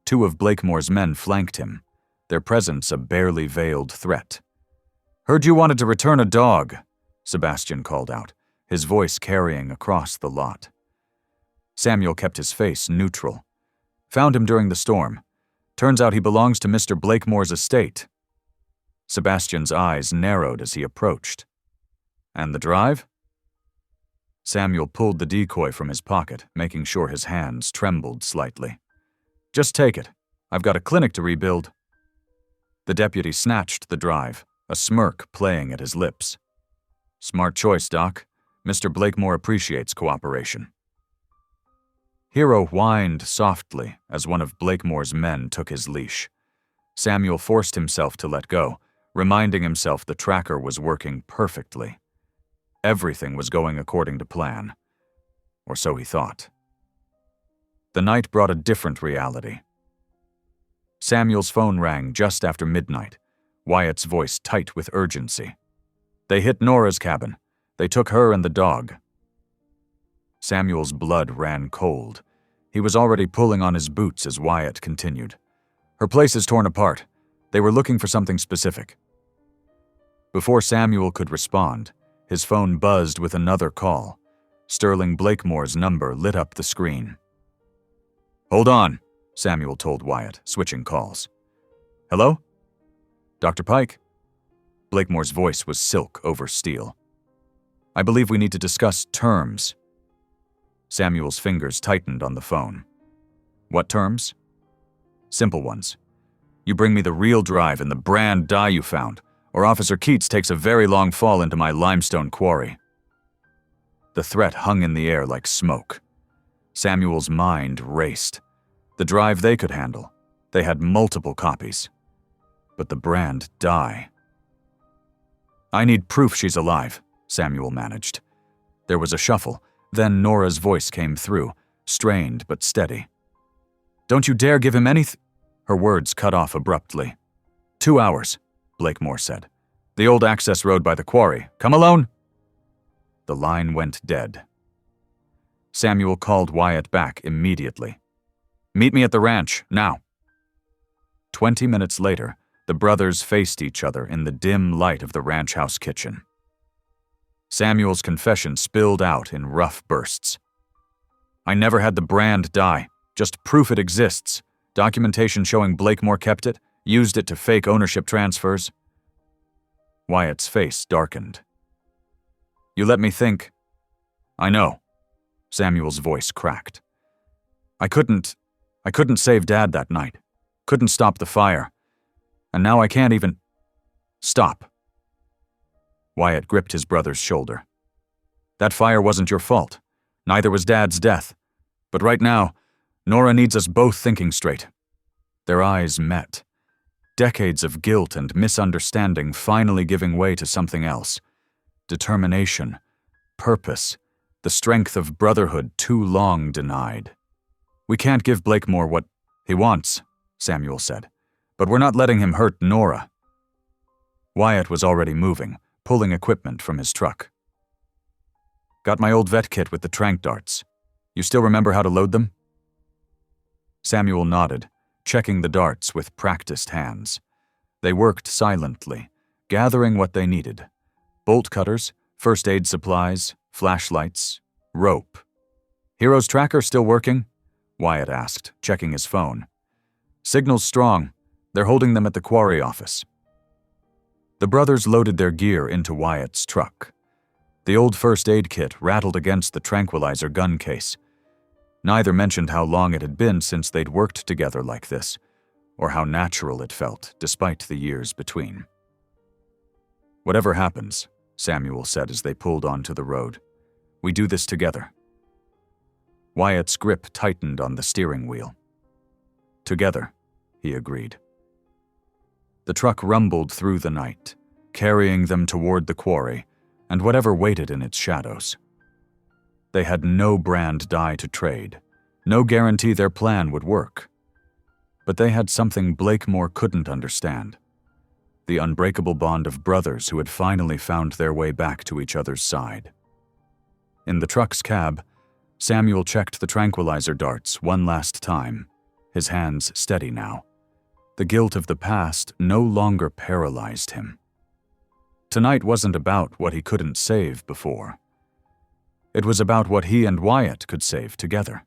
Two of Blakemore's men flanked him, their presence a barely veiled threat. "Heard you wanted to return a dog," Sebastian called out, his voice carrying across the lot. Samuel kept his face neutral. "Found him during the storm. Turns out he belongs to Mr. Blakemore's estate. Sebastian's eyes narrowed as he approached. And the drive? Samuel pulled the decoy from his pocket, making sure his hands trembled slightly. Just take it. I've got a clinic to rebuild. The deputy snatched the drive, a smirk playing at his lips. Smart choice, Doc. Mr. Blakemore appreciates cooperation. Hero whined softly as one of Blakemore's men took his leash. Samuel forced himself to let go, reminding himself the tracker was working perfectly. Everything was going according to plan. Or so he thought. The night brought a different reality. Samuel's phone rang just after midnight, Wyatt's voice tight with urgency. They hit Nora's cabin. They took her and the dog. Samuel's blood ran cold. He was already pulling on his boots as Wyatt continued. Her place is torn apart. They were looking for something specific. Before Samuel could respond, his phone buzzed with another call. Sterling Blakemore's number lit up the screen. Hold on, Samuel told Wyatt, switching calls. Hello? Dr. Pike? Blakemore's voice was silk over steel. I believe we need to discuss terms. Samuel's fingers tightened on the phone. What terms? Simple ones. You bring me the real drive and the brand dye you found, or Officer Keats takes a very long fall into my limestone quarry. The threat hung in the air like smoke. Samuel's mind raced. The drive they could handle. They had multiple copies. But the brand dye. I need proof she's alive, Samuel managed. There was a shuffle, then Nora's voice came through, strained but steady. Don't you dare give him anything. Her words cut off abruptly. 2 hours, Blakemore said. The old access road by the quarry. Come alone? The line went dead. Samuel called Wyatt back immediately. Meet me at the ranch, now. 20 minutes later, the brothers faced each other in the dim light of the ranch house kitchen. Samuel's confession spilled out in rough bursts. I never had the brand dye, just proof it exists. Documentation showing Blakemore kept it, used it to fake ownership transfers. Wyatt's face darkened. You let me think. I know. Samuel's voice cracked. I couldn't save Dad that night. Couldn't stop the fire. And now I can't even... Stop. Wyatt gripped his brother's shoulder. That fire wasn't your fault. Neither was Dad's death. But right now, Nora needs us both thinking straight. Their eyes met. Decades of guilt and misunderstanding finally giving way to something else. Determination, purpose, the strength of brotherhood too long denied. We can't give Blakemore what he wants, Samuel said, but we're not letting him hurt Nora. Wyatt was already moving, pulling equipment from his truck. Got my old vet kit with the tranq darts. You still remember how to load them? Samuel nodded, checking the darts with practiced hands. They worked silently, gathering what they needed. Bolt cutters, first aid supplies, flashlights, rope. Hero's tracker still working? Wyatt asked, checking his phone. Signal's strong. They're holding them at the quarry office. The brothers loaded their gear into Wyatt's truck. The old first aid kit rattled against the tranquilizer gun case. Neither mentioned how long it had been since they'd worked together like this, or how natural it felt, despite the years between. Whatever happens, Samuel said as they pulled onto the road, we do this together. Wyatt's grip tightened on the steering wheel. Together, he agreed. The truck rumbled through the night, carrying them toward the quarry and whatever waited in its shadows. They had no brand dye to trade, no guarantee their plan would work. But they had something Blakemore couldn't understand. The unbreakable bond of brothers who had finally found their way back to each other's side. In the truck's cab, Samuel checked the tranquilizer darts one last time, his hands steady now. The guilt of the past no longer paralyzed him. Tonight wasn't about what he couldn't save before. It was about what he and Wyatt could save together.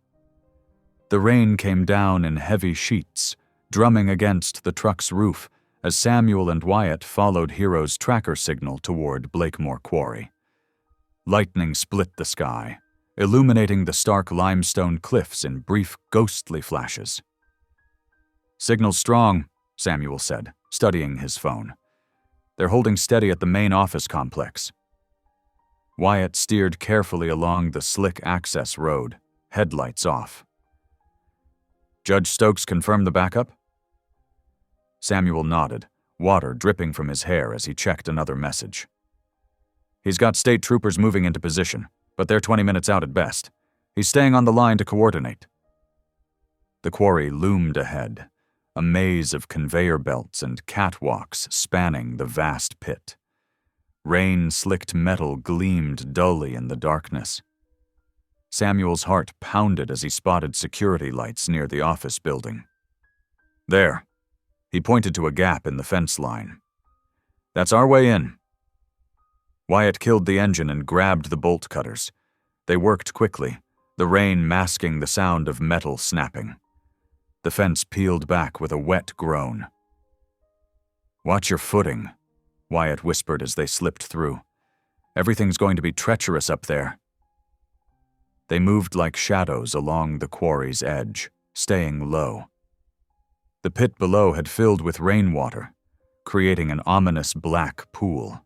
The rain came down in heavy sheets, drumming against the truck's roof as Samuel and Wyatt followed Hero's tracker signal toward Blakemore Quarry. Lightning split the sky, illuminating the stark limestone cliffs in brief, ghostly flashes. "Signal's strong," Samuel said, studying his phone. "They're holding steady at the main office complex." Wyatt steered carefully along the slick access road, headlights off. "Judge Stokes confirmed the backup?" Samuel nodded, water dripping from his hair as he checked another message. "He's got state troopers moving into position, but they're 20 minutes out at best. He's staying on the line to coordinate." The quarry loomed ahead, a maze of conveyor belts and catwalks spanning the vast pit. Rain-slicked metal gleamed dully in the darkness. Samuel's heart pounded as he spotted security lights near the office building. "There." He pointed to a gap in the fence line. "That's our way in." Wyatt killed the engine and grabbed the bolt cutters. They worked quickly, the rain masking the sound of metal snapping. The fence peeled back with a wet groan. "Watch your footing," Wyatt whispered as they slipped through. "Everything's going to be treacherous up there." They moved like shadows along the quarry's edge, staying low. The pit below had filled with rainwater, creating an ominous black pool.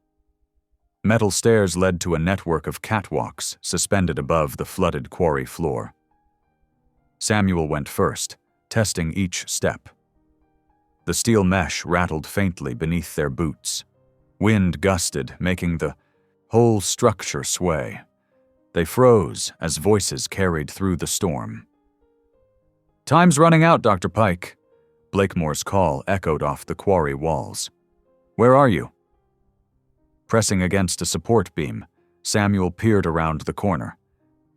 Metal stairs led to a network of catwalks suspended above the flooded quarry floor. Samuel went first, testing each step. The steel mesh rattled faintly beneath their boots. Wind gusted, making the whole structure sway. They froze as voices carried through the storm. "Time's running out, Dr. Pike." Blakemore's call echoed off the quarry walls. "Where are you?" Pressing against a support beam, Samuel peered around the corner.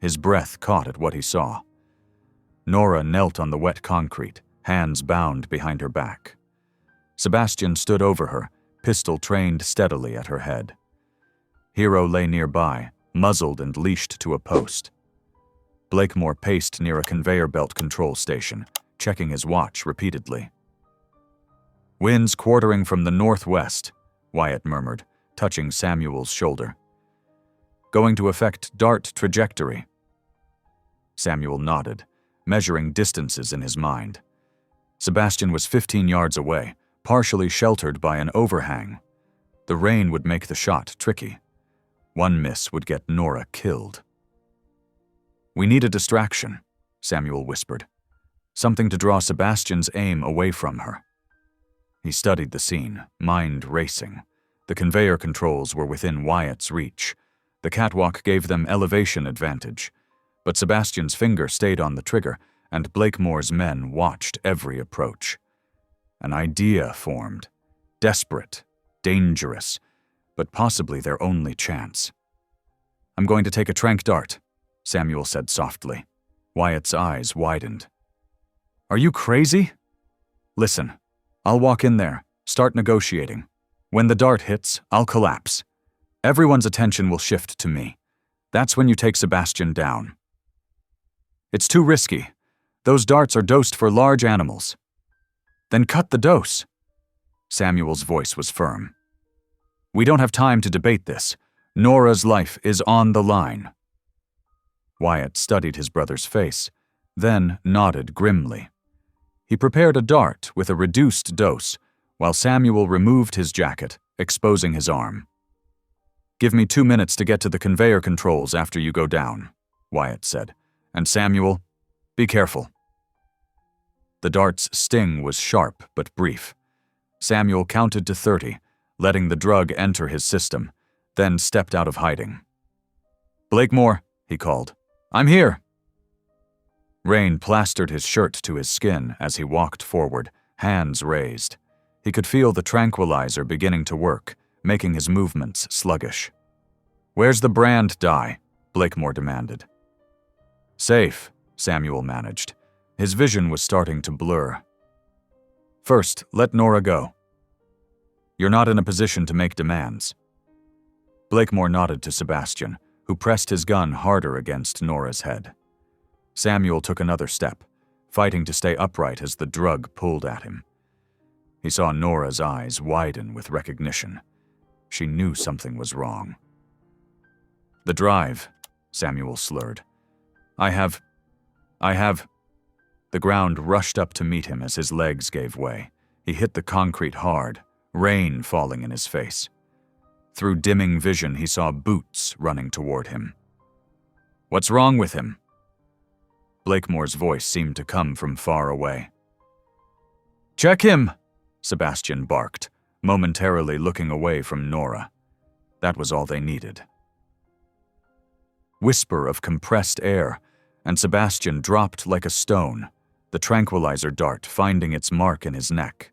His breath caught at what he saw. Nora knelt on the wet concrete, hands bound behind her back. Sebastian stood over her, pistol trained steadily at her head. Hero lay nearby, muzzled and leashed to a post. Blakemore paced near a conveyor belt control station, checking his watch repeatedly. "Winds quartering from the northwest," Wyatt murmured, touching Samuel's shoulder. "Going to affect dart trajectory." Samuel nodded, measuring distances in his mind. Sebastian was 15 yards away, partially sheltered by an overhang. The rain would make the shot tricky. One miss would get Nora killed. "We need a distraction," Samuel whispered. "Something to draw Sebastian's aim away from her." He studied the scene, mind racing. The conveyor controls were within Wyatt's reach. The catwalk gave them elevation advantage. But Sebastian's finger stayed on the trigger, and Blakemore's men watched every approach. An idea formed. Desperate, dangerous, but possibly their only chance. "I'm going to take a tranq dart," Samuel said softly. Wyatt's eyes widened. "Are you crazy?" "Listen, I'll walk in there, start negotiating. When the dart hits, I'll collapse. Everyone's attention will shift to me. That's when you take Sebastian down." "It's too risky. Those darts are dosed for large animals." "Then cut the dose." Samuel's voice was firm. "We don't have time to debate this. Nora's life is on the line." Wyatt studied his brother's face, then nodded grimly. He prepared a dart with a reduced dose, while Samuel removed his jacket, exposing his arm. "Give me 2 minutes to get to the conveyor controls after you go down," Wyatt said. "And Samuel, be careful." The dart's sting was sharp but brief. Samuel counted to 30, letting the drug enter his system, then stepped out of hiding. "Blakemore," he called. "I'm here." Rain plastered his shirt to his skin as he walked forward, hands raised. He could feel the tranquilizer beginning to work, making his movements sluggish. "Where's the brand dye?" Blakemore demanded. "Safe," Samuel managed. His vision was starting to blur. "First, let Nora go." "You're not in a position to make demands." Blakemore nodded to Sebastian, who pressed his gun harder against Nora's head. Samuel took another step, fighting to stay upright as the drug pulled at him. He saw Nora's eyes widen with recognition. She knew something was wrong. "The drive," Samuel slurred. I have. The ground rushed up to meet him as his legs gave way. He hit the concrete hard, rain falling in his face. Through dimming vision, he saw boots running toward him. "What's wrong with him?" Blakemore's voice seemed to come from far away. "Check him!" Sebastian barked, momentarily looking away from Nora. That was all they needed. Whisper of compressed air, and Sebastian dropped like a stone, the tranquilizer dart finding its mark in his neck.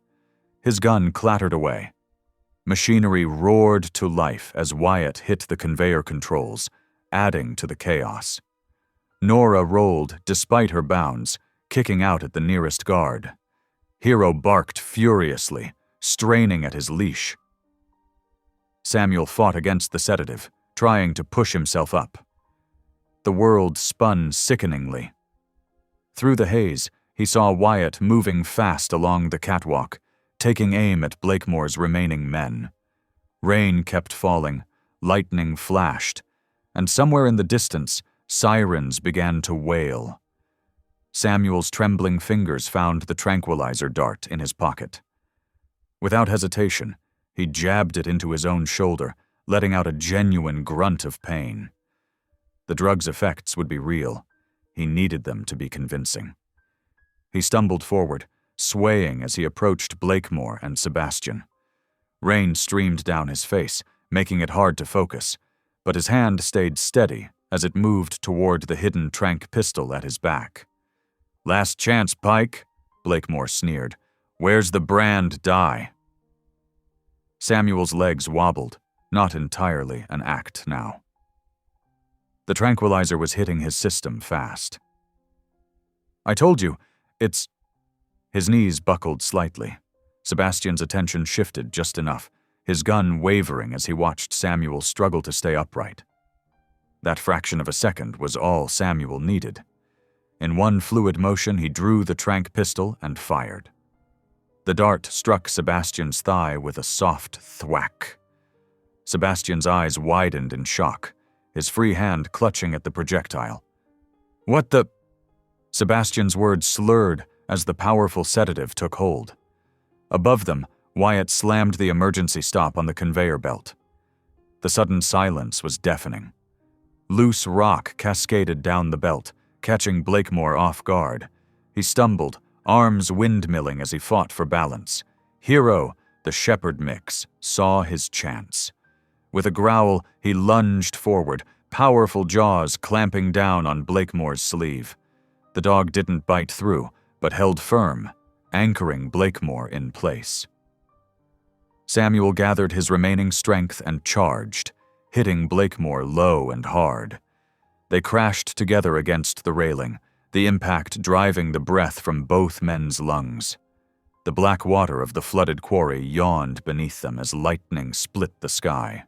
His gun clattered away. Machinery roared to life as Wyatt hit the conveyor controls, adding to the chaos. Nora rolled despite her bounds, kicking out at the nearest guard. Hero barked furiously, straining at his leash. Samuel fought against the sedative, trying to push himself up. The world spun sickeningly. Through the haze, he saw Wyatt moving fast along the catwalk, taking aim at Blakemore's remaining men. Rain kept falling, lightning flashed, and somewhere in the distance, sirens began to wail. Samuel's trembling fingers found the tranquilizer dart in his pocket. Without hesitation, he jabbed it into his own shoulder, letting out a genuine grunt of pain. The drug's effects would be real. He needed them to be convincing. He stumbled forward, swaying as he approached Blakemore and Sebastian. Rain streamed down his face, making it hard to focus, but his hand stayed steady as it moved toward the hidden tranq pistol at his back. "Last chance, Pike," Blakemore sneered. "Where's the brand die?" Samuel's legs wobbled, not entirely an act now. The tranquilizer was hitting his system fast. "I told you, it's..." His knees buckled slightly. Sebastian's attention shifted just enough, his gun wavering as he watched Samuel struggle to stay upright. That fraction of a second was all Samuel needed. In one fluid motion, he drew the tranq pistol and fired. The dart struck Sebastian's thigh with a soft thwack. Sebastian's eyes widened in shock, his free hand clutching at the projectile. "What the..." Sebastian's words slurred as the powerful sedative took hold. Above them, Wyatt slammed the emergency stop on the conveyor belt. The sudden silence was deafening. Loose rock cascaded down the belt, catching Blakemore off guard. He stumbled, arms windmilling as he fought for balance. Hero, the shepherd mix, saw his chance. With a growl, he lunged forward, powerful jaws clamping down on Blakemore's sleeve. The dog didn't bite through, but held firm, anchoring Blakemore in place. Samuel gathered his remaining strength and charged, hitting Blakemore low and hard. They crashed together against the railing, the impact driving the breath from both men's lungs. The black water of the flooded quarry yawned beneath them as lightning split the sky.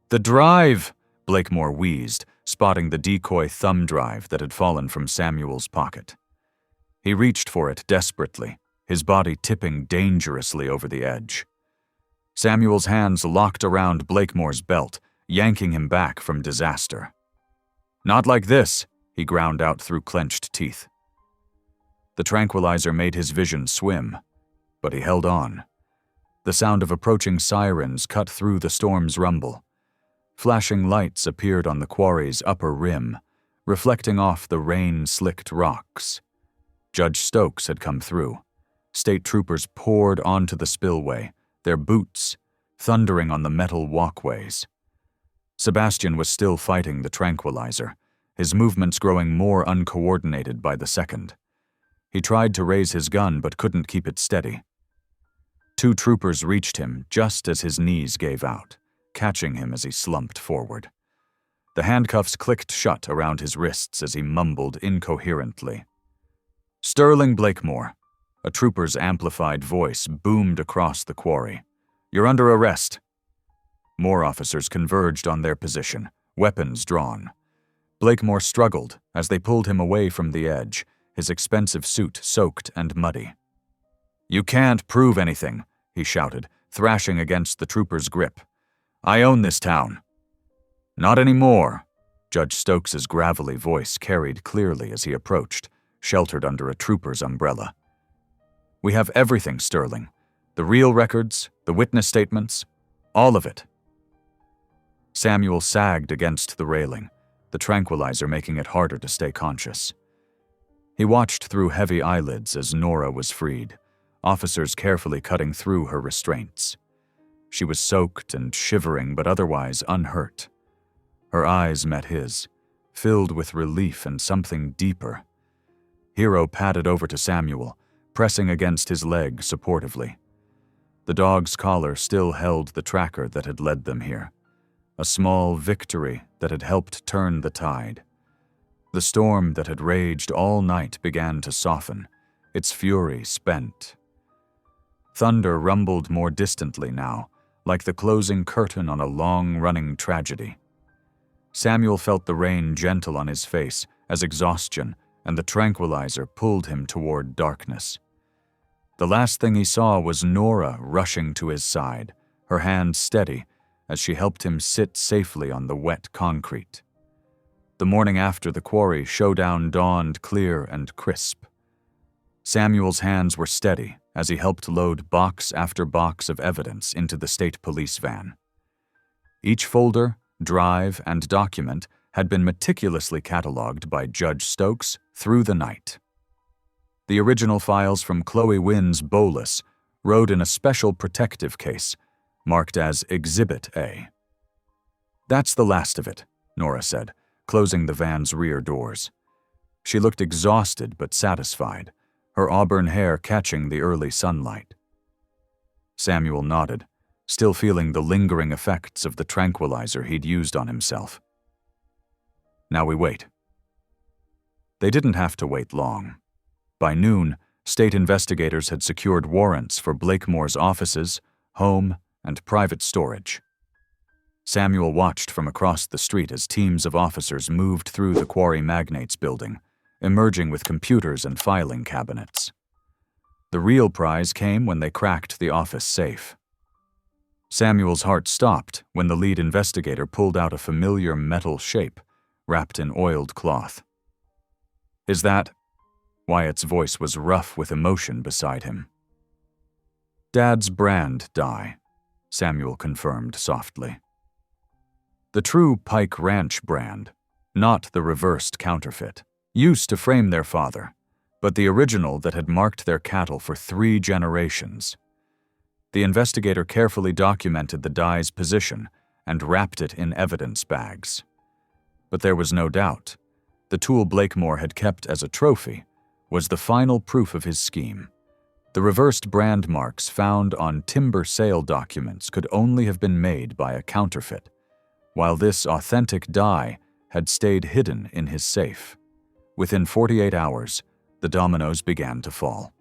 "The drive!" Blakemore wheezed, spotting the decoy thumb drive that had fallen from Samuel's pocket. He reached for it desperately, his body tipping dangerously over the edge. Samuel's hands locked around Blakemore's belt, yanking him back from disaster. "Not like this," he ground out through clenched teeth. The tranquilizer made his vision swim, but he held on. The sound of approaching sirens cut through the storm's rumble. Flashing lights appeared on the quarry's upper rim, reflecting off the rain-slicked rocks. Judge Stokes had come through. State troopers poured onto the spillway, their boots thundering on the metal walkways. Sebastian was still fighting the tranquilizer, his movements growing more uncoordinated by the second. He tried to raise his gun but couldn't keep it steady. Two troopers reached him just as his knees gave out, catching him as he slumped forward. The handcuffs clicked shut around his wrists as he mumbled incoherently. "Sterling Blakemore," a trooper's amplified voice boomed across the quarry. "You're under arrest." More officers converged on their position, weapons drawn. Blakemore struggled as they pulled him away from the edge, his expensive suit soaked and muddy. "You can't prove anything," he shouted, thrashing against the trooper's grip. "I own this town." "Not anymore," Judge Stokes's gravelly voice carried clearly as he approached, sheltered under a trooper's umbrella. "We have everything, Sterling. The real records, the witness statements, all of it." Samuel sagged against the railing, the tranquilizer making it harder to stay conscious. He watched through heavy eyelids as Nora was freed, officers carefully cutting through her restraints. She was soaked and shivering but otherwise unhurt. Her eyes met his, filled with relief and something deeper. Hero padded over to Samuel, pressing against his leg supportively. The dog's collar still held the tracker that had led them here, a small victory that had helped turn the tide. The storm that had raged all night began to soften, its fury spent. Thunder rumbled more distantly now, like the closing curtain on a long-running tragedy. Samuel felt the rain gentle on his face as exhaustion and the tranquilizer pulled him toward darkness. The last thing he saw was Nora rushing to his side, her hand steady as she helped him sit safely on the wet concrete. The morning after the quarry showdown dawned clear and crisp. Samuel's hands were steady as he helped load box after box of evidence into the state police van. Each folder, drive, and document had been meticulously cataloged by Judge Stokes through the night. The original files from Chloe Wynn's bolus rode in a special protective case, marked as Exhibit A. "That's the last of it," Nora said, closing the van's rear doors. She looked exhausted but satisfied, her auburn hair catching the early sunlight. Samuel nodded, still feeling the lingering effects of the tranquilizer he'd used on himself. "Now we wait." They didn't have to wait long. By noon, state investigators had secured warrants for Blakemore's offices, home, and private storage. Samuel watched from across the street as teams of officers moved through the quarry magnate's building, emerging with computers and filing cabinets. The real prize came when they cracked the office safe. Samuel's heart stopped when the lead investigator pulled out a familiar metal shape, wrapped in oiled cloth. "Is that—" Wyatt's voice was rough with emotion beside him. "Dad's brand die," Samuel confirmed softly. The true Pike Ranch brand, not the reversed counterfeit, used to frame their father, but the original that had marked their cattle for 3 generations. The investigator carefully documented the die's position and wrapped it in evidence bags. But there was no doubt. The tool Blakemore had kept as a trophy was the final proof of his scheme. The reversed brand marks found on timber sale documents could only have been made by a counterfeit, while this authentic die had stayed hidden in his safe. Within 48 hours, the dominoes began to fall.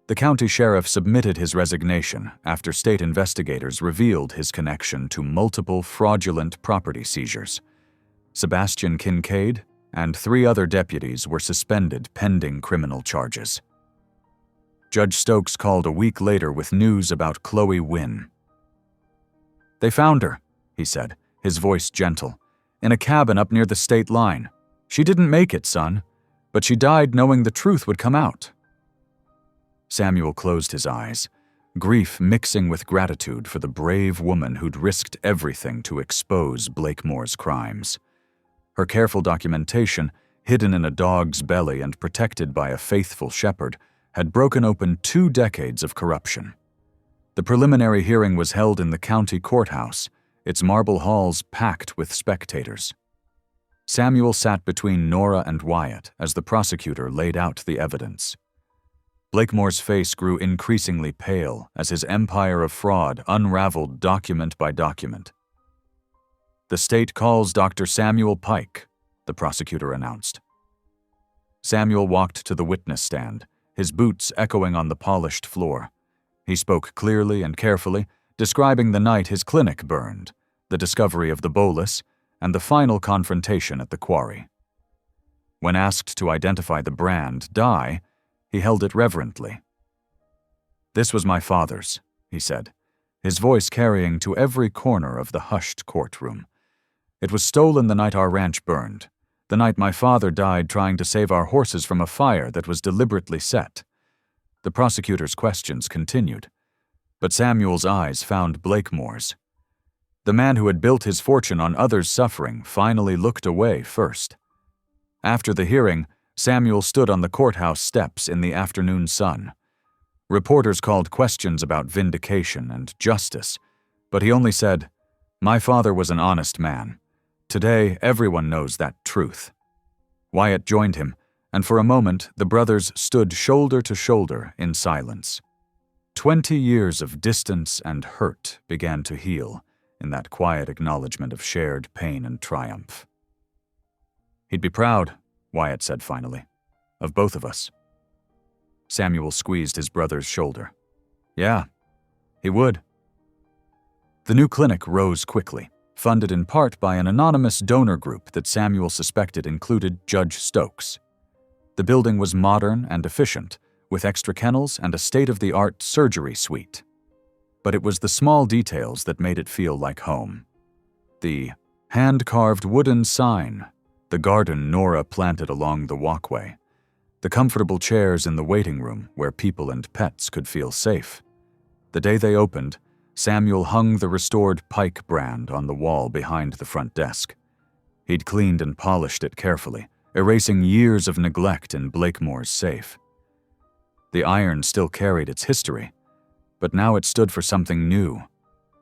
The county sheriff submitted his resignation after state investigators revealed his connection to multiple fraudulent property seizures. Sebastian Kincaid and 3 other deputies were suspended pending criminal charges. Judge Stokes called a week later with news about Chloe Wynn. "They found her," he said, his voice gentle, "in a cabin up near the state line. She didn't make it, son, but she died knowing the truth would come out." Samuel closed his eyes, grief mixing with gratitude for the brave woman who'd risked everything to expose Blakemore's crimes. Her careful documentation, hidden in a dog's belly and protected by a faithful shepherd, had broken open 2 decades of corruption. The preliminary hearing was held in the county courthouse, its marble halls packed with spectators. Samuel sat between Nora and Wyatt as the prosecutor laid out the evidence. Blakemore's face grew increasingly pale as his empire of fraud unraveled document by document. "The state calls Dr. Samuel Pike," the prosecutor announced. Samuel walked to the witness stand, his boots echoing on the polished floor. He spoke clearly and carefully, describing the night his clinic burned, the discovery of the bolus, and the final confrontation at the quarry. When asked to identify the brand, dye, he held it reverently. "This was my father's," he said, his voice carrying to every corner of the hushed courtroom. "It was stolen the night our ranch burned, the night my father died trying to save our horses from a fire that was deliberately set." The prosecutor's questions continued, but Samuel's eyes found Blakemore's. The man who had built his fortune on others' suffering finally looked away first. After the hearing, Samuel stood on the courthouse steps in the afternoon sun. Reporters called questions about vindication and justice, but he only said, "My father was an honest man. Today, everyone knows that truth." Wyatt joined him, and for a moment the brothers stood shoulder to shoulder in silence. 20 years of distance and hurt began to heal in that quiet acknowledgement of shared pain and triumph. "He'd be proud," Wyatt said finally, "of both of us." Samuel squeezed his brother's shoulder. "Yeah, he would." The new clinic rose quickly, funded in part by an anonymous donor group that Samuel suspected included Judge Stokes. The building was modern and efficient, with extra kennels and a state-of-the-art surgery suite. But it was the small details that made it feel like home. The hand-carved wooden sign, the garden Nora planted along the walkway, the comfortable chairs in the waiting room where people and pets could feel safe. The day they opened, Samuel hung the restored Pike brand on the wall behind the front desk. He'd cleaned and polished it carefully, erasing years of neglect in Blakemore's safe. The iron still carried its history, but now it stood for something new,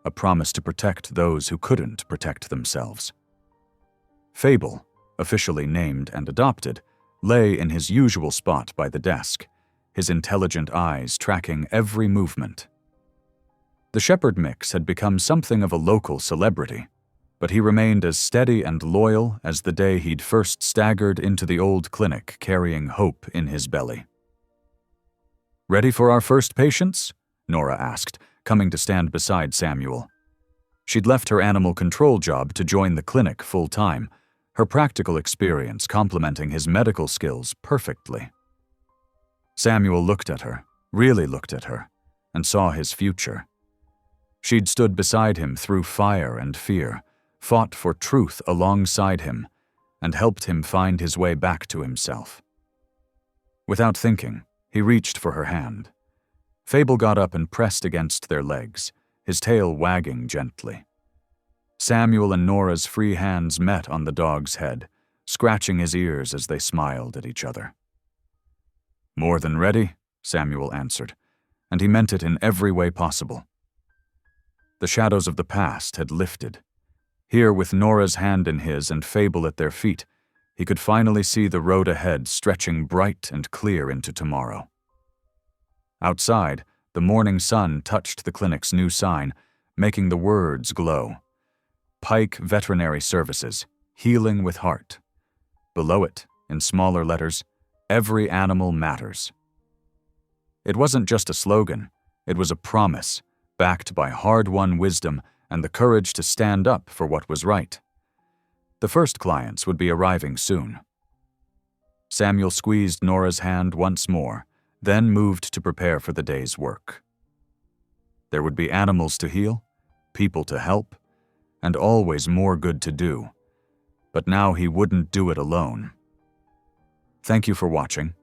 a promise to protect those who couldn't protect themselves. Fable, officially named and adopted, lay in his usual spot by the desk, his intelligent eyes tracking every movement. The Shepherd mix had become something of a local celebrity, but he remained as steady and loyal as the day he'd first staggered into the old clinic carrying hope in his belly. "Ready for our first patients?" Nora asked, coming to stand beside Samuel. She'd left her animal control job to join the clinic full-time, her practical experience complementing his medical skills perfectly. Samuel looked at her, really looked at her, and saw his future. She'd stood beside him through fire and fear, fought for truth alongside him, and helped him find his way back to himself. Without thinking, he reached for her hand. Fable got up and pressed against their legs, his tail wagging gently. Samuel and Nora's free hands met on the dog's head, scratching his ears as they smiled at each other. "More than ready," Samuel answered, and he meant it in every way possible. The shadows of the past had lifted. Here, with Nora's hand in his and Fable at their feet, he could finally see the road ahead stretching bright and clear into tomorrow. Outside, the morning sun touched the clinic's new sign, making the words glow. Pike Veterinary Services, healing with heart. Below it, in smaller letters, every animal matters. It wasn't just a slogan, it was a promise, backed by hard-won wisdom and the courage to stand up for what was right. The first clients would be arriving soon. Samuel squeezed Nora's hand once more, then moved to prepare for the day's work. There would be animals to heal, people to help, and always more good to do. But now he wouldn't do it alone. Thank you for watching.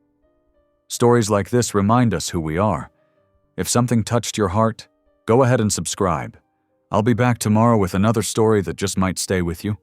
Stories like this remind us who we are. If something touched your heart, go ahead and subscribe. I'll be back tomorrow with another story that just might stay with you.